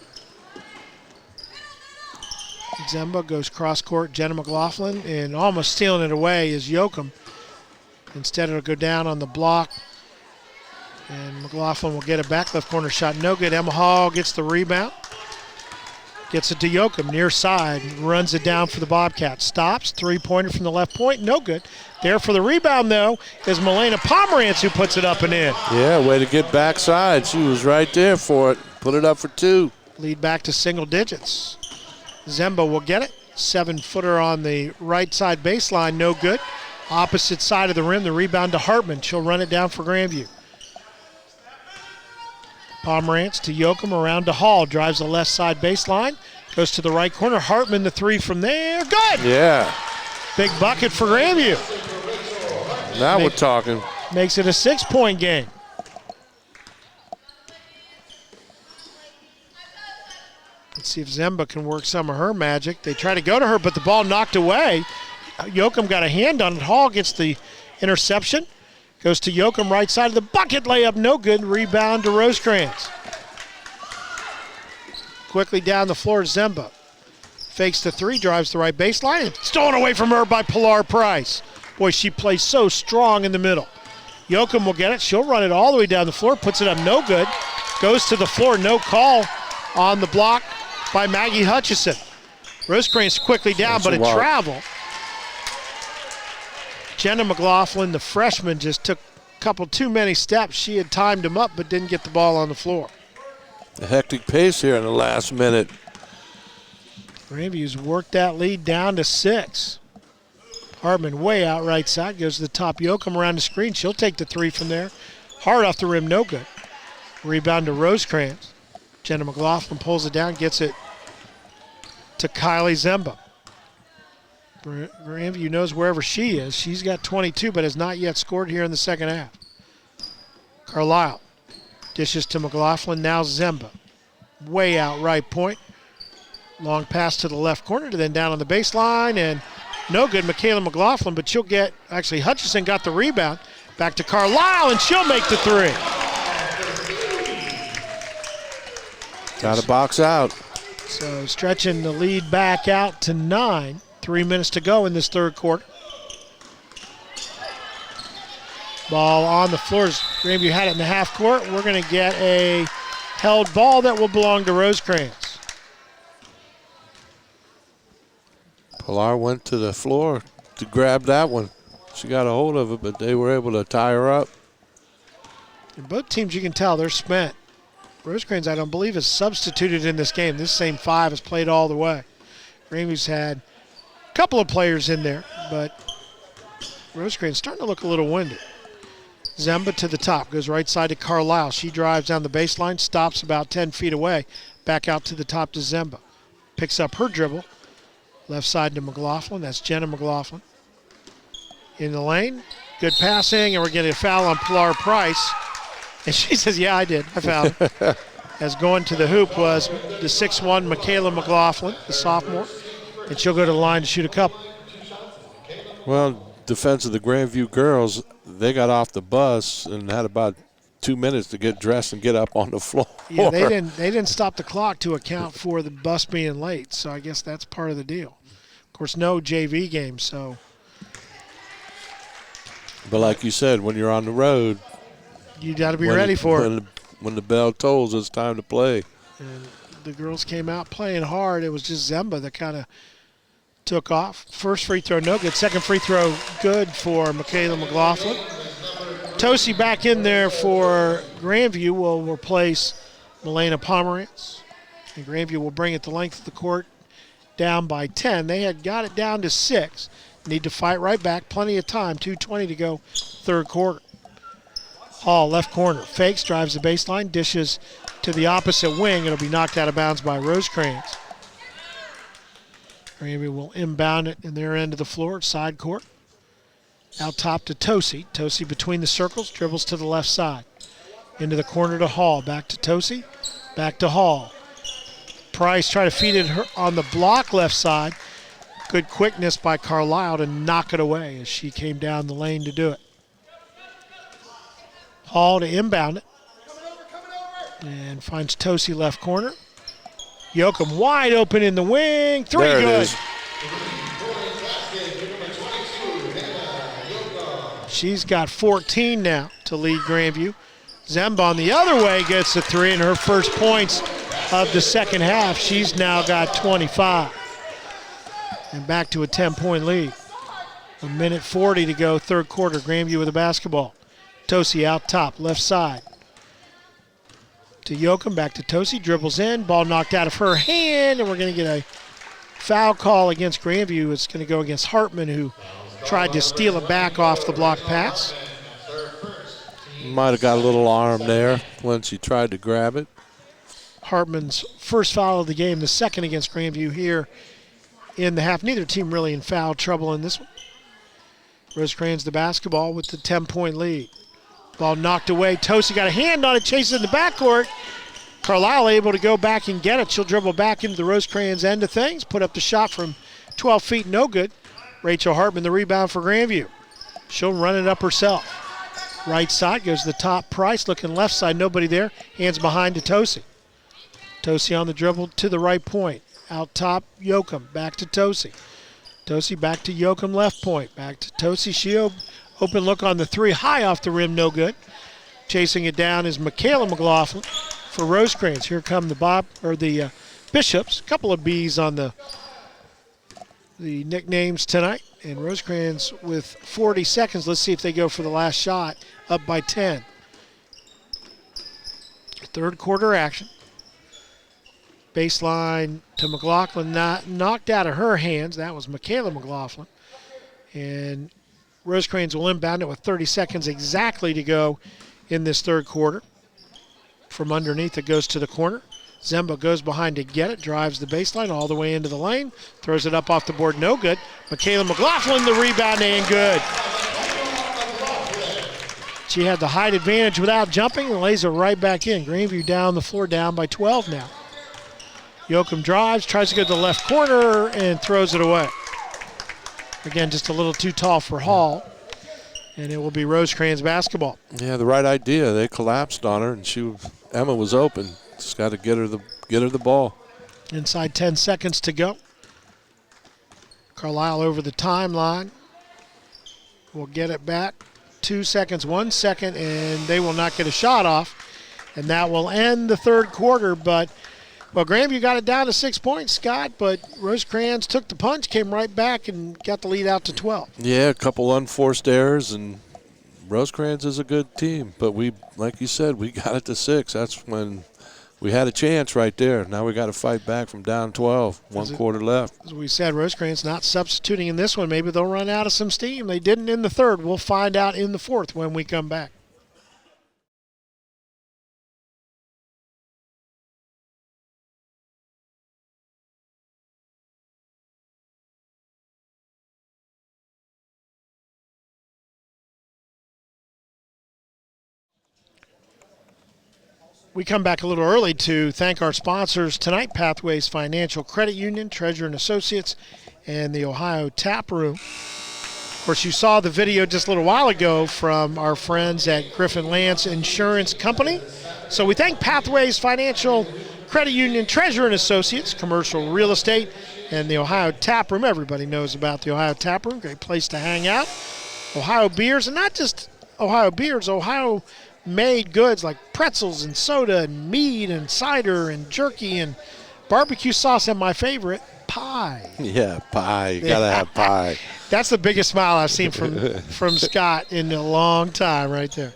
Zemba goes cross court, Jenna McLaughlin, and almost stealing it away is Yoakum. Instead it'll go down on the block, and McLaughlin will get it back. Left corner shot, no good. Emma Hall gets the rebound. Gets it to Yoakum, near side, runs it down for the Bobcats. Stops, three-pointer from the left point, no good. There for the rebound, though, is Milena Pomerantz, who puts it up and in. Yeah, way to get backside. She was right there for it. Put it up for 2. Lead back to single digits. Zemba will get it. 7-footer on the right side baseline, no good. Opposite side of the rim, the rebound to Hartman. She'll run it down for Grandview. Pomerantz to Yoakum, around to Hall. Drives the left side baseline. Goes to the right corner. Hartman the 3 from there. Good! Yeah. Big bucket for Grandview. Now we're talking. Makes it a 6-point game. Let's see if Zemba can work some of her magic. They try to go to her, but the ball knocked away. Yoakum got a hand on it. Hall gets the interception. Goes to Yoakum, right side of the bucket, layup, no good. Rebound to Rosecrans. Quickly down the floor, Zemba. Fakes the 3, drives the right baseline, and stolen away from her by Pilar Price. Boy, she plays so strong in the middle. Yoakum will get it. She'll run it all the way down the floor, puts it up, no good. Goes to the floor, no call on the block by Maggie Hutchison. Rosecrans quickly down, but a travel. Jenna McLaughlin, the freshman, just took a couple too many steps. She had timed him up but didn't get the ball on the floor. A hectic pace here in the last minute. Grandview's worked that lead down to 6. Hartman way out right side. Goes to the top. Yoakum around the screen. She'll take the three from there. Hard off the rim, no good. Rebound to Rosecrans. Jenna McLaughlin pulls it down, gets it to Kylie Zemba. Grandview knows wherever she is. She's got 22, but has not yet scored here in the second half. Carlisle dishes to McLaughlin. Now Zemba. Way out right point. Long pass to the left corner, then down on the baseline, and no good. Michaela McLaughlin, but she'll get, actually Hutchison got the rebound. Back to Carlisle, and she'll make the three. Got to box out. So stretching the lead back out to 9. 3 minutes to go in this third quarter. Ball on the floor. Grandview had it in the half court. We're going to get a held ball that will belong to Rosecrans. Pilar went to the floor to grab that one. She got a hold of it, but they were able to tie her up. And both teams, you can tell, they're spent. Rosecrans, I don't believe, is substituted in this game. This same 5 has played all the way. Grandview's had a couple of players in there, but Rosecrans starting to look a little winded. Zemba to the top, goes right side to Carlisle. She drives down the baseline, stops about 10 feet away, back out to the top to Zemba. Picks up her dribble. Left side to McLaughlin. That's Jenna McLaughlin. In the lane. Good passing, and we're getting a foul on Pilar Price. And she says, yeah, I did. I fouled her. As going to the hoop was the 6'1" Michaela McLaughlin, the sophomore. And she'll go to the line to shoot a couple. Well, defense of the Grandview girls, they got off the bus and had about 2 minutes to get dressed and get up on the floor. Yeah, they didn't stop the clock to account for the bus being late, so I guess that's part of the deal. Of course, no JV game, so. But like you said, when you're on the road, you got to be ready for it. When the bell tolls, it's time to play. And the girls came out playing hard. It was just Zemba that kind of took off. First free throw, no good. Second free throw, good for Michaela McLaughlin. Tosi back in there for Grandview will replace Milena Pomerantz. And Grandview will bring it the length of the court down by 10. They had got it down to 6. Need to fight right back. Plenty of time. 2:20 to go, third quarter. Hall, left corner. Fakes, drives the baseline, dishes to the opposite wing. It'll be knocked out of bounds by Rosecrans. Grandview will inbound it in their end of the floor, side court. Out top to Tosi. Tosi between the circles, dribbles to the left side. Into the corner to Hall. Back to Tosi. Back to Hall. Price try to feed it on the block left side. Good quickness by Carlisle to knock it away as she came down the lane to do it. Hall to inbound it. And finds Tosi left corner. Yoakum wide open in the wing. Three there good. It is. She's got 14 now to lead Grandview. Zemba on the other way gets the three in her first points of the second half. She's now got 25. And back to a 10-point lead. 1:40 to go, third quarter. Grandview with the basketball. Tosi out top, left side. To Yoakum, back to Tosi, dribbles in, ball knocked out of her hand, and we're going to get a foul call against Grandview. It's going to go against Hartman, who tried to steal it back off the block pass. Might have got a little arm there once he tried to grab it. Hartman's first foul of the game, the second against Grandview here in the half. Neither team really in foul trouble in this one. Rosecrans the basketball with the 10-point lead. Ball knocked away. Tosi got a hand on it, chases in the backcourt. Carlisle able to go back and get it. She'll dribble back into the Rosecrans end of things. Put up the shot from 12 feet, no good. Rachel Hartman the rebound for Grandview. She'll run it up herself. Right side goes to the top. Price looking left side, nobody there. Hands behind to Tosi. Tosi on the dribble to the right point. Out top, Yoakum. Back to Tosi. Tosi back to Yoakum left point. Back to Tosi. She open look on the three. High off the rim, no good. Chasing it down is Michaela McLaughlin for Rosecrans. Here come the Bishops. A couple of B's on the nicknames tonight. And Rosecrans with 40 seconds. Let's see if they go for the last shot. Up by 10. Third quarter action. Baseline to McLaughlin, not knocked out of her hands. That was Michaela McLaughlin. And Rosecrans will inbound it with 30 seconds exactly to go in this third quarter. From underneath, it goes to the corner. Zemba goes behind to get it, drives the baseline all the way into the lane, throws it up off the board, no good. Michaela McLaughlin, the rebound, and good. She had the height advantage without jumping and lays it right back in. Grandview down the floor, down by 12 now. Yoakum drives, tries to go to the left corner, and throws it away. Again, just a little too tall for Hall, and it will be Rosecrans basketball. Yeah, the right idea. They collapsed on her, and Emma was open. Just got to get her the ball. Inside 10 seconds to go. Carlisle over the timeline. Will get it back. 2 seconds, 1 second, and they will not get a shot off. And that will end the third quarter. But, well, Grandview got it down to 6 points, Scott, but Rosecrans took the punch, came right back, and got the lead out to 12. Yeah, a couple unforced errors, and Rosecrans is a good team. But we, like you said, we got it to 6. That's when we had a chance right there. Now we got to fight back from down 12. One quarter left. As we said, Rosecrans not substituting in this one. Maybe they'll run out of some steam. They didn't in the third. We'll find out in the fourth when we come back. We come back a little early to thank our sponsors tonight, Pathways Financial Credit Union, Treasurer and Associates, and the Ohio Tap Room. Of course, you saw the video just a little while ago from our friends at Griffin Lance Insurance Company. So we thank Pathways Financial Credit Union, Treasurer and Associates, Commercial Real Estate, and the Ohio Tap Room. Everybody knows about the Ohio Tap Room. Great place to hang out. Ohio beers, and not just Ohio beers, Ohio made goods like pretzels and soda and mead and cider and jerky and barbecue sauce, and my favorite, pie. Yeah, pie. You got to have pie. That's the biggest smile I've seen from Scott in a long time right there.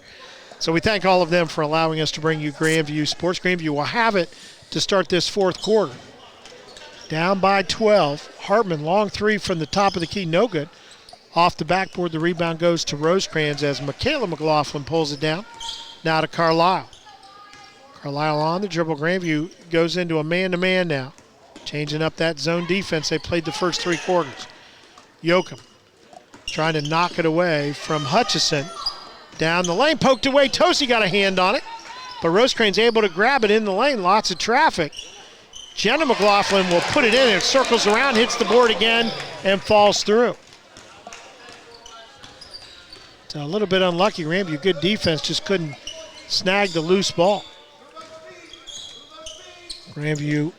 So we thank all of them for allowing us to bring you Grandview Sports. Grandview will have it to start this fourth quarter. Down by 12. Hartman, long three from the top of the key, no good. Off the backboard, the rebound goes to Rosecrans as Michaela McLaughlin pulls it down. Now to Carlisle. Carlisle on the dribble. Grandview goes into a man-to-man now. Changing up that zone defense they played the first three quarters. Yoakum trying to knock it away from Hutchison. Down the lane, poked away. Tosi got a hand on it, but Rosecrans able to grab it in the lane. Lots of traffic. Jenna McLaughlin will put it in. It circles around, hits the board again, and falls through. So a little bit unlucky. Grandview, good defense, just couldn't snag the loose ball. Grandview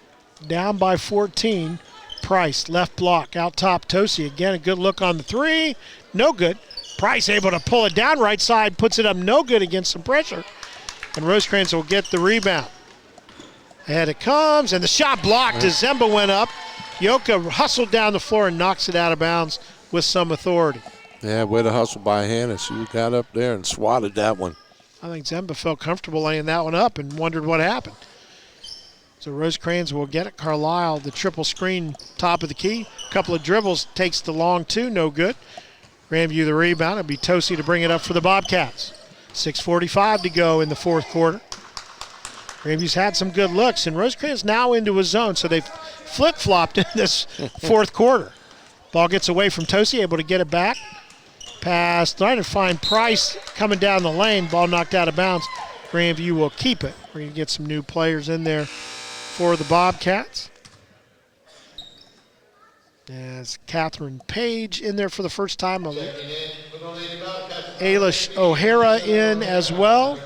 down by 14. Price, left block, out top Tosi. Again, a good look on the three. No good. Price able to pull it down right side, puts it up no good against some pressure. And Rosecrans will get the rebound. Ahead it comes, and the shot blocked as Zemba went up. Yoka hustled down the floor and knocks it out of bounds with some authority. Yeah, way to hustle by Hannah. She got up there and swatted that one. I think Zemba felt comfortable laying that one up and wondered what happened. So Rosecrans will get it. Carlisle, the triple screen, top of the key. A couple of dribbles, takes the long two, no good. Grandview the rebound. It'll be Tosi to bring it up for the Bobcats. 6:45 to go in the fourth quarter. Grandview's had some good looks, and Rosecrans now into a zone, so they've flip-flopped in this fourth quarter. Ball gets away from Tosi, able to get it back. Pass, trying to find Price coming down the lane. Ball knocked out of bounds. Grandview will keep it. We're going to get some new players in there for the Bobcats. As Catherine Page in there for the first time. Ayla O'Hara in as well.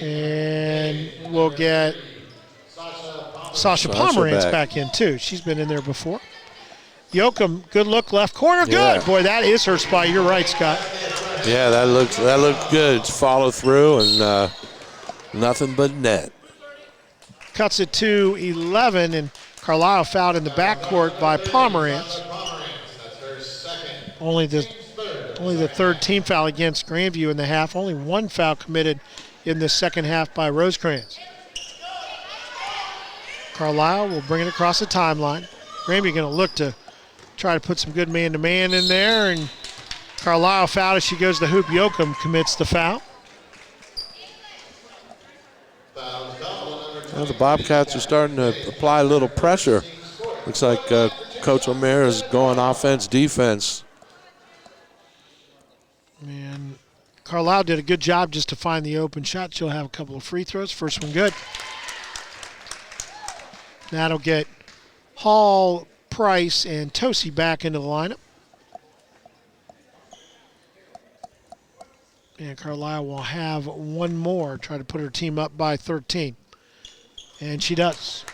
And we'll get Sasha Pomerantz back in too. She's been in there before. Yoakum, good look, left corner, good. Yeah. Boy, that is her spot. You're right, Scott. Yeah, that looked good. It's follow through and nothing but net. Cuts it to 11, and Carlisle fouled in the backcourt by Pomerantz. Only the third team foul against Grandview in the half. Only one foul committed in the second half by Rosecrans. Carlisle will bring it across the timeline. Grandview going to look to try to put some good man-to-man in there, and Carlisle fouled as she goes to the hoop. Yoakum commits the foul. Well, the Bobcats are starting to apply a little pressure. Looks like Coach O'Meara is going offense, defense. And Carlisle did a good job just to find the open shot. She'll have a couple of free throws. First one good. That'll get Hall, Price, and Tosi back into the lineup. And Carlisle will have one more, try to put her team up by 13. And she does.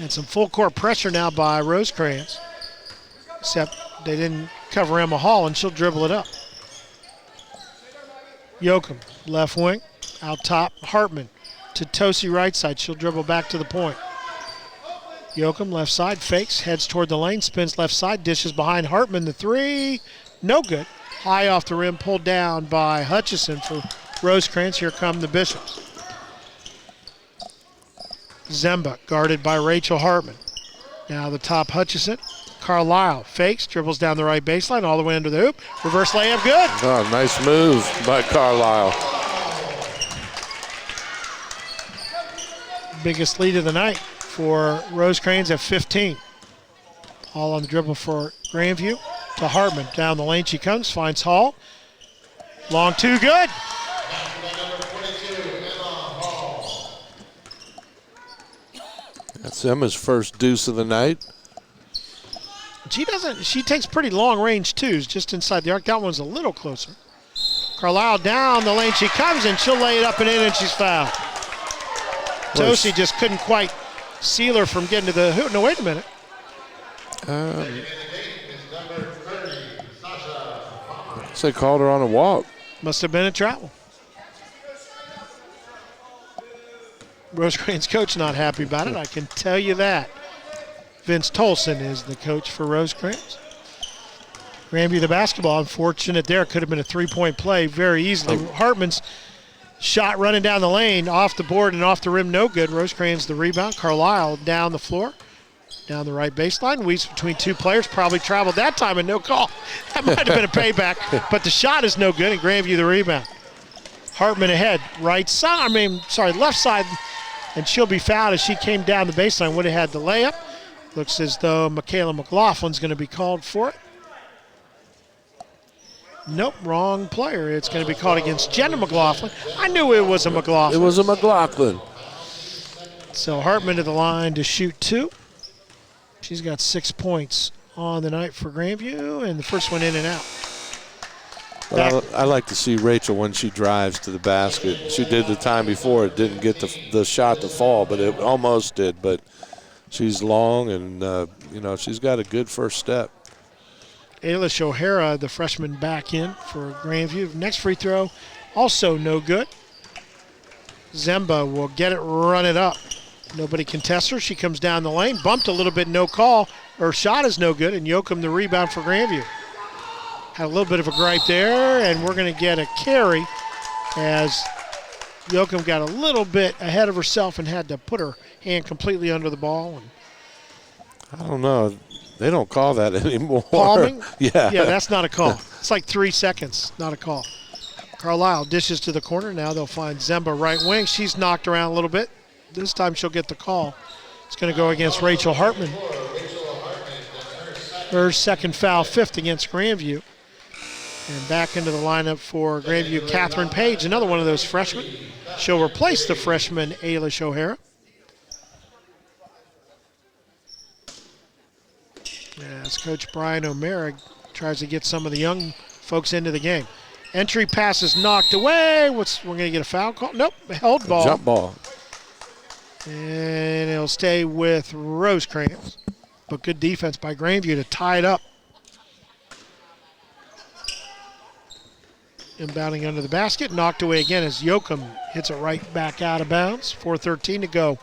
And some full court pressure now by Rosecrans. Except they didn't cover Emma Hall, and she'll dribble it up. Yoakum, left wing, out top, Hartman to Tosi right side. She'll dribble back to the point. Yoakum, left side, fakes, heads toward the lane, spins left side, dishes behind Hartman. The three, no good. High off the rim, pulled down by Hutchison for Rosecrans. Here come the Bishops. Zemba, guarded by Rachel Hartman. Now the top, Hutchison. Carlisle fakes, dribbles down the right baseline, all the way under the hoop. Reverse layup, good. Oh, nice move by Carlisle. Biggest lead of the night for Rosecrans at 15. All on the dribble for Grandview. To Hartman, down the lane she comes, finds Hall. Long two, good. That's Emma's first deuce of the night. She takes pretty long range twos just inside the arc. That one's a little closer. Carlisle down the lane she comes, and she'll lay it up and in, and she's fouled. Tosi just couldn't quite seal her from getting to the hoop. No, wait a minute. They called her on a walk. Must have been a travel. Rosecrans coach not happy about it, I can tell you that. Vince Tolson is the coach for Rosecrans. Grandview the basketball, unfortunate there. Could have been a three-point play very easily. Hartman's shot running down the lane, off the board and off the rim, no good. Rosecrans the rebound. Carlisle down the floor, down the right baseline. Weaves between two players, probably traveled that time and no call. That might have been a payback, but the shot is no good, and Grandview the rebound. Hartman ahead, left side, and she'll be fouled as she came down the baseline. Would have had the layup. Looks as though Michaela McLaughlin's going to be called for it. Nope, wrong player. It's going to be called against Jenna McLaughlin. I knew it was a McLaughlin. It was a McLaughlin. So Hartman to the line to shoot two. She's got 6 points on the night for Grandview, and the first one in and out. But I like to see Rachel when she drives to the basket. She did the time before. It didn't get the shot to fall, but it almost did. But she's long, and, she's got a good first step. Ailish O'Hara, the freshman, back in for Grandview. Next free throw, also no good. Zemba will get it, run it up. Nobody contests her. She comes down the lane, bumped a little bit, no call. Her shot is no good, and Yoakum the rebound for Grandview. Had a little bit of a gripe there, and we're going to get a carry as Yoakum got a little bit ahead of herself and had to put her hand completely under the ball. I don't know. They don't call that anymore. Palming? Yeah. Yeah, that's not a call. It's like 3 seconds, not a call. Carlisle dishes to the corner. Now they'll find Zemba right wing. She's knocked around a little bit. This time she'll get the call. It's going to go against Rachel Hartman. Her second foul, fifth against Grandview. And back into the lineup for Grandview, Catherine Page, another one of those freshmen. She'll replace the freshman Ailish O'Hara. As Coach Brian O'Meara tries to get some of the young folks into the game. Entry pass is knocked away. We're going to get a foul call? Nope, held ball. Jump ball. And it'll stay with Rosecrans. But good defense by Grandview to tie it up. Inbounding under the basket, knocked away again as Yoakum hits it right back out of bounds. 4:13 to go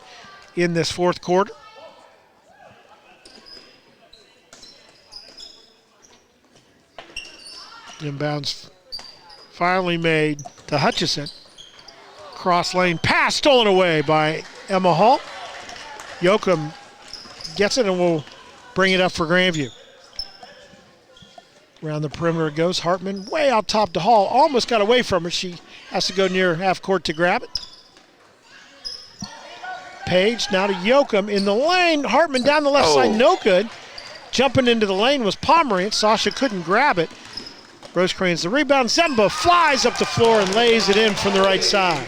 in this fourth quarter. Inbounds finally made to Hutchison. Cross lane pass stolen away by Emma Hall. Yoakum gets it and will bring it up for Grandview. Around the perimeter goes Hartman, way out top to Hall. Almost got away from her. She has to go near half court to grab it. Page now to Yoakum in the lane. Hartman down the left side, no good. Jumping into the lane was Pomerantz. Sasha couldn't grab it. Rosecrans the rebound. Zemba flies up the floor and lays it in from the right side.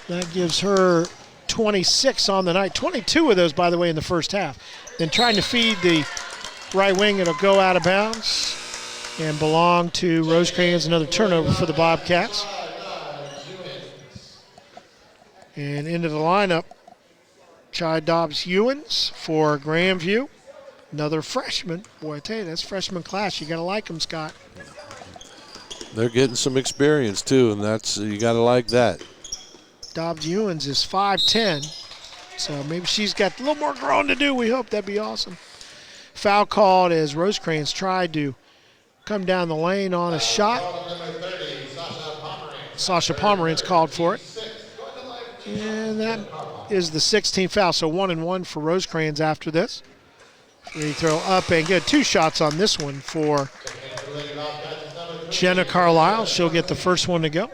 That gives her 26 on the night. 22 of those, by the way, in the first half. Then trying to feed the right wing, it'll go out of bounds and belong to Rosecrans. Another turnover for the Bobcats. And into the lineup, Chai Dobbs-Ewens for Grandview. Another freshman. Boy, I tell you, that's freshman class. You got to like them, Scott. They're getting some experience, too, and that's you got to like that. Dobbs-Ewens is 5'10", so maybe she's got a little more growing to do. We hope. That'd be awesome. Foul called as Rosecrans tried to come down the lane on a shot. Sasha Pomerantz called for it. And that is the 16th foul, so 1-1 for Rosecrans after this. Free throw up and good. 2 shots on this one for Jenna Carlisle. She'll get the first one to go.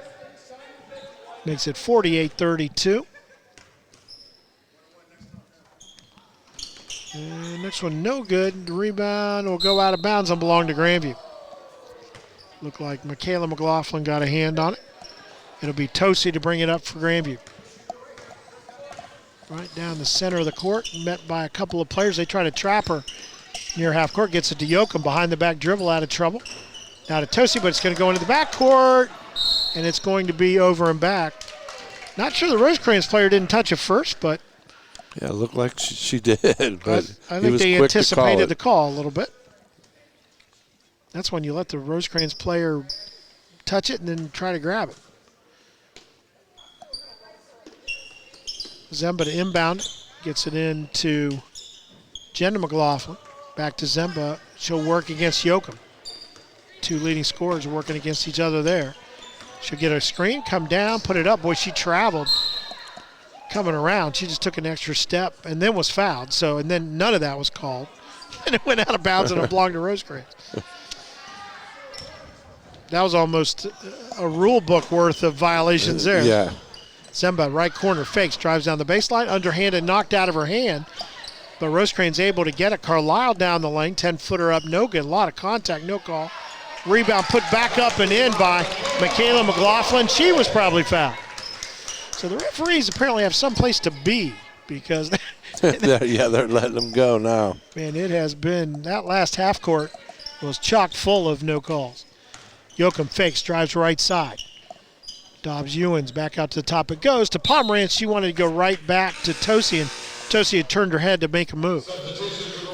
Makes it 48-32. And next one, no good. The rebound will go out of bounds and belong to Grandview. Looked like Michaela McLaughlin got a hand on it. It'll be Tosi to bring it up for Grandview. Right down the center of the court, met by a couple of players. They try to trap her near half court. Gets it to Yoakum, behind the back dribble, out of trouble. Now to Tosi, but it's going to go into the back court, and it's going to be over and back. Not sure the Rosecrans player didn't touch it first, but yeah, it looked like she did. But I think they anticipated the call a little bit. That's when you let the Rosecrans player touch it and then try to grab it. Zemba to inbound, gets it into Jenna McLaughlin. Back to Zemba. She'll work against Yoakum. 2 leading scorers are working against each other there. She'll get a screen, come down, put it up. Boy, she traveled coming around. She just took an extra step and then was fouled. So, and then none of that was called. And it went out of bounds and it belonged to Rosecrans. That was almost a rule book worth of violations there. Yeah. Zemba, right corner, fakes, drives down the baseline, underhanded, knocked out of her hand. But Rosecrans able to get it. Carlisle down the lane, 10-footer up, no good. A lot of contact, no call. Rebound put back up and in by Michaela McLaughlin. She was probably fouled. So the referees apparently have some place to be because yeah, they're letting them go now. Man, it has been, that last half court was chock full of no calls. Yoakum fakes, drives right side. Dobbs-Ewens back out to the top. It goes to Pomerantz. She wanted to go right back to Tosi, and Tosi had turned her head to make a move.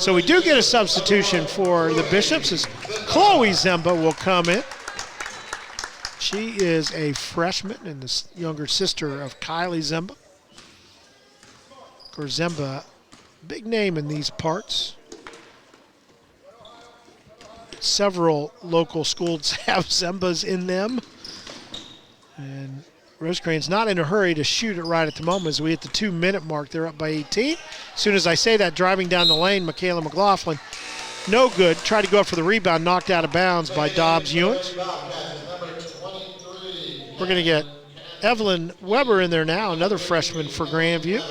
So we do get a substitution for the Bishops as Chloe Zemba will come in. She is a freshman and the younger sister of Kylie Zemba. Of course, Zemba, big name in these parts. Several local schools have Zembas in them. And Rosecrans not in a hurry to shoot it right at the moment as we hit the 2-minute mark. They're up by 18. As soon as I say that, driving down the lane, Michaela McLaughlin, no good. Tried to go up for the rebound, knocked out of bounds by Dobbs-Ewens. We're going to get Evelyn Weber in there now, another freshman for Grandview.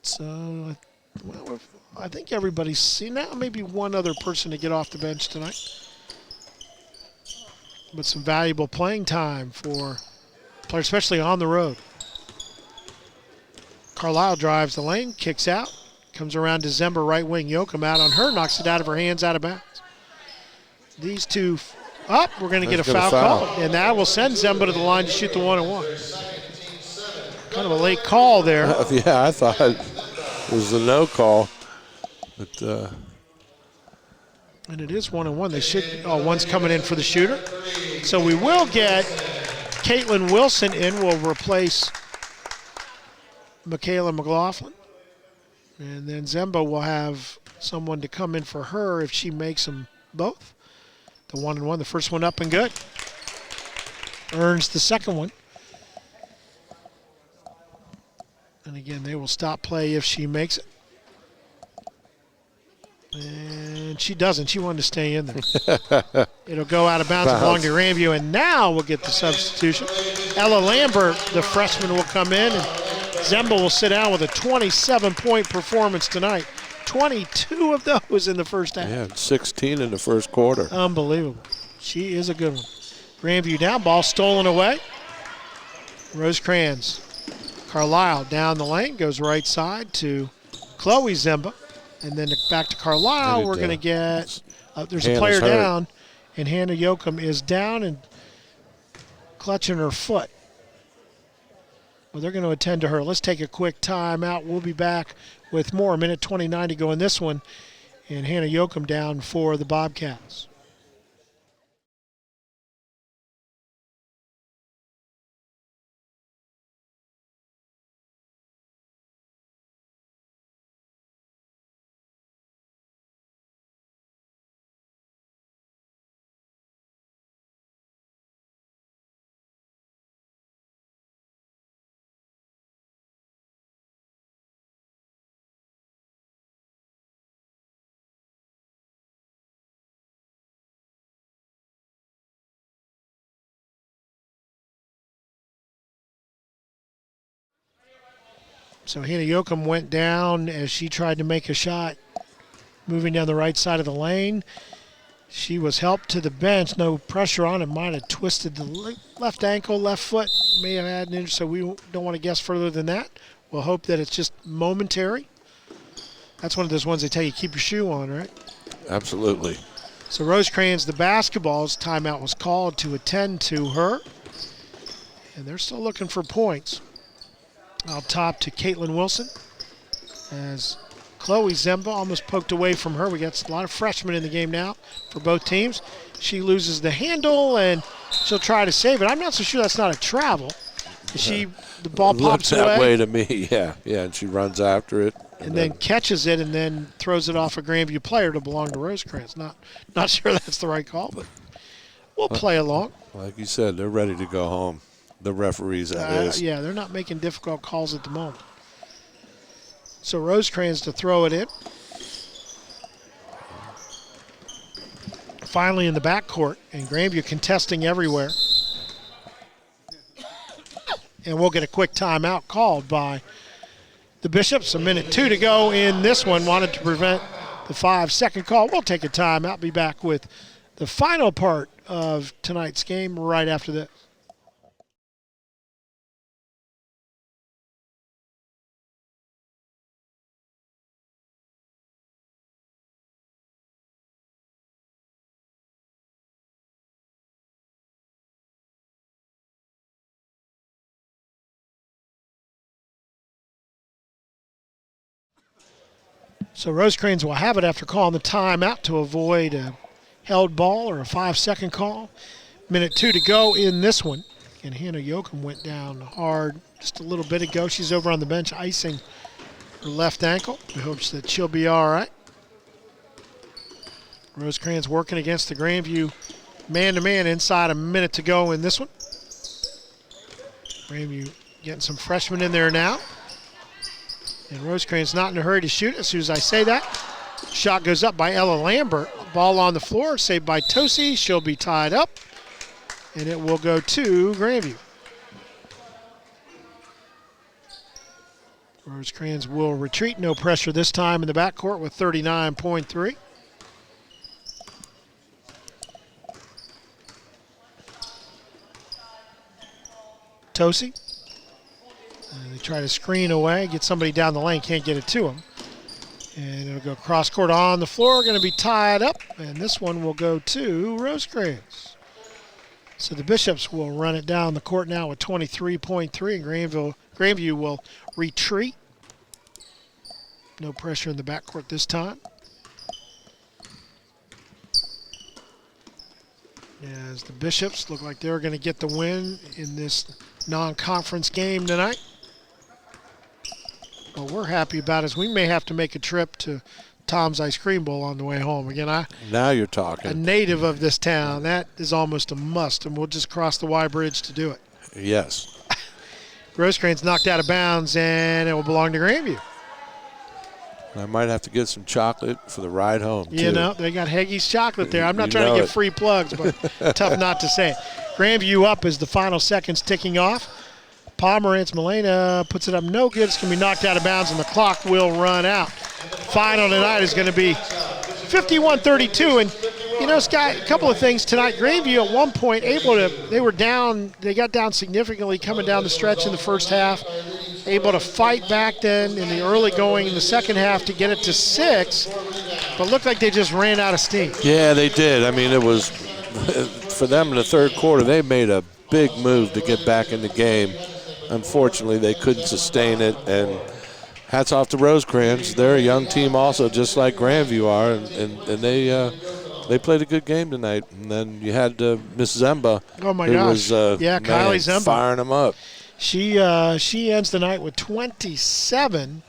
So, well, I think everybody's seen that. Maybe one other person to get off the bench tonight. But some valuable playing time for players, especially on the road. Carlisle drives the lane, kicks out, comes around to Zemba, right wing. Yoakum out on her, knocks it out of her hands, out of bounds. These two up. We're going to get a foul call, and that will send Zemba to the line to shoot the 1-1. Kind of a late call there. Yeah, I thought it was a no call. But and it is 1-1. They should. Oh, one's coming in for the shooter. So we will get Caitlin Wilson in. Will replace Michaela McLaughlin. And then Zemba will have someone to come in for her if she makes them both. The 1-1, the first one up and good. Earns the second one. And again, they will stop play if she makes it. she doesn't. She wanted to stay in there. It'll go out of bounds along to Grandview, and now we'll get the substitution. Ella Lambert, the freshman, will come in, and Zemba will sit down with a 27-point performance tonight. 22 of those in the first half. Yeah, 16 in the first quarter. Unbelievable. She is a good one. Grandview down, ball stolen away. Rosecrans. Carlisle down the lane, goes right side to Chloe Zemba. And then back to Carlisle. We're going to get, there's a player down, and Hannah Yoakum is down and clutching her foot. Well, they're going to attend to her. Let's take a quick timeout. We'll be back with more. 1:29 to go in this one. And Hannah Yoakum down for the Bobcats. So Hannah Yoakum went down as she tried to make a shot moving down the right side of the lane. She was helped to the bench. No pressure on it. Might have twisted the left ankle, left foot. May have had an injury, so we don't want to guess further than that. We'll hope that it's just momentary. That's one of those ones they tell you keep your shoe on, right? Absolutely. So Rosecrans, the basketball's timeout was called to attend to her. And they're still looking for points. Out top to Caitlin Wilson as Chloe Zemba almost poked away from her. We got a lot of freshmen in the game now for both teams. She loses the handle, and she'll try to save it. I'm not so sure that's not a travel. The ball pops away. Looks that way to me, yeah, and she runs after it. And then catches it and then throws it off a Grandview player to belong to Rosecrans. Not sure that's the right call, but we'll play along. Like you said, they're ready to go home. The referees, that is. Yeah, they're not making difficult calls at the moment. So Rosecrans to throw it in. Finally in the backcourt, and Grandview contesting everywhere. And we'll get a quick timeout called by the Bishops. 1:02 to go in this one. Wanted to prevent the 5-second call. We'll take a timeout. Be back with the final part of tonight's game right after this. So Rosecrans will have it after calling the timeout to avoid a held ball or a 5-second call. 1:02 to go in this one. And Hannah Yoakum went down hard just a little bit ago. She's over on the bench icing her left ankle. We hope that she'll be all right. Rosecrans working against the Grandview man-to-man inside a minute to go in this one. Grandview getting some freshmen in there now. And Rosecrans not in a hurry to shoot. As soon as I say that, shot goes up by Ella Lambert. Ball on the floor, saved by Tosi. She'll be tied up, and it will go to Grandview. Rosecrans will retreat. No pressure this time in the backcourt with 39.3. Tosi. And they try to screen away, get somebody down the lane, can't get it to him. And it'll go cross court on the floor, going to be tied up. And this one will go to Rosecrans. So the Bishops will run it down the court now with 23.3, and Grandview will retreat. No pressure in the backcourt this time. As the Bishops look like they're going to get the win in this non-conference game tonight. What we're happy about is we may have to make a trip to Tom's Ice Cream Bowl on the way home. Again, now you're talking. A native of this town, that is almost a must, and we'll just cross the Y Bridge to do it. Yes. Rosecrans knocked out of bounds, and it will belong to Grandview. I might have to get some chocolate for the ride home, too. You know, they got Haggie's chocolate there. I'm not You trying to know get it. free plugs, but tough not to say it. Grandview up as the final seconds ticking off. Pomerantz Milena puts it up no good. It's going to be knocked out of bounds, and the clock will run out. Final tonight is going to be 51-32. And, you know, Scott, a couple of things tonight. Grandview at one point they got down significantly coming down the stretch in the first half. Able to fight back then in the early going in the second half to get it to 6, but looked like they just ran out of steam. Yeah, they did. I mean, it was for them in the third quarter. They made a big move to get back in the game. Unfortunately, they couldn't sustain it. And hats off to Rosecrans. They're a young team also, just like Grandview are, and they played a good game tonight. And then you had Miss Zemba. Oh my who gosh! Was, yeah, Kylie Zemba firing them up. She ends the night with 27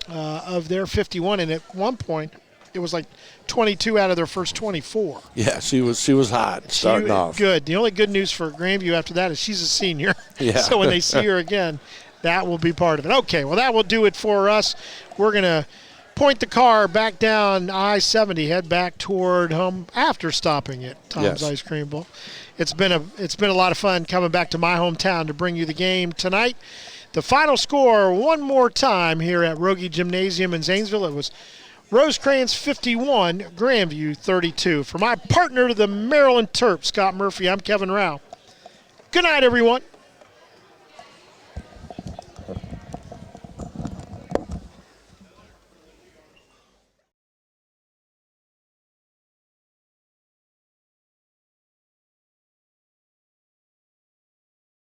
of their 51, and at one point it was like 22 out of their first 24. Yeah, she was hot starting off. Good. The only good news for Grandview after that is she's a senior. Yeah. So when they see her again, that will be part of it. Okay, well, that will do it for us. We're going to point the car back down I-70, head back toward home after stopping at Tom's Ice Cream Bowl. It's been a lot of fun coming back to my hometown to bring you the game tonight. The final score one more time here at Rogie Gymnasium in Zanesville. It was Rosecrans 51, Grandview 32. For my partner to the Maryland Terps, Scott Murphy, I'm Kevin Rao. Good night, everyone.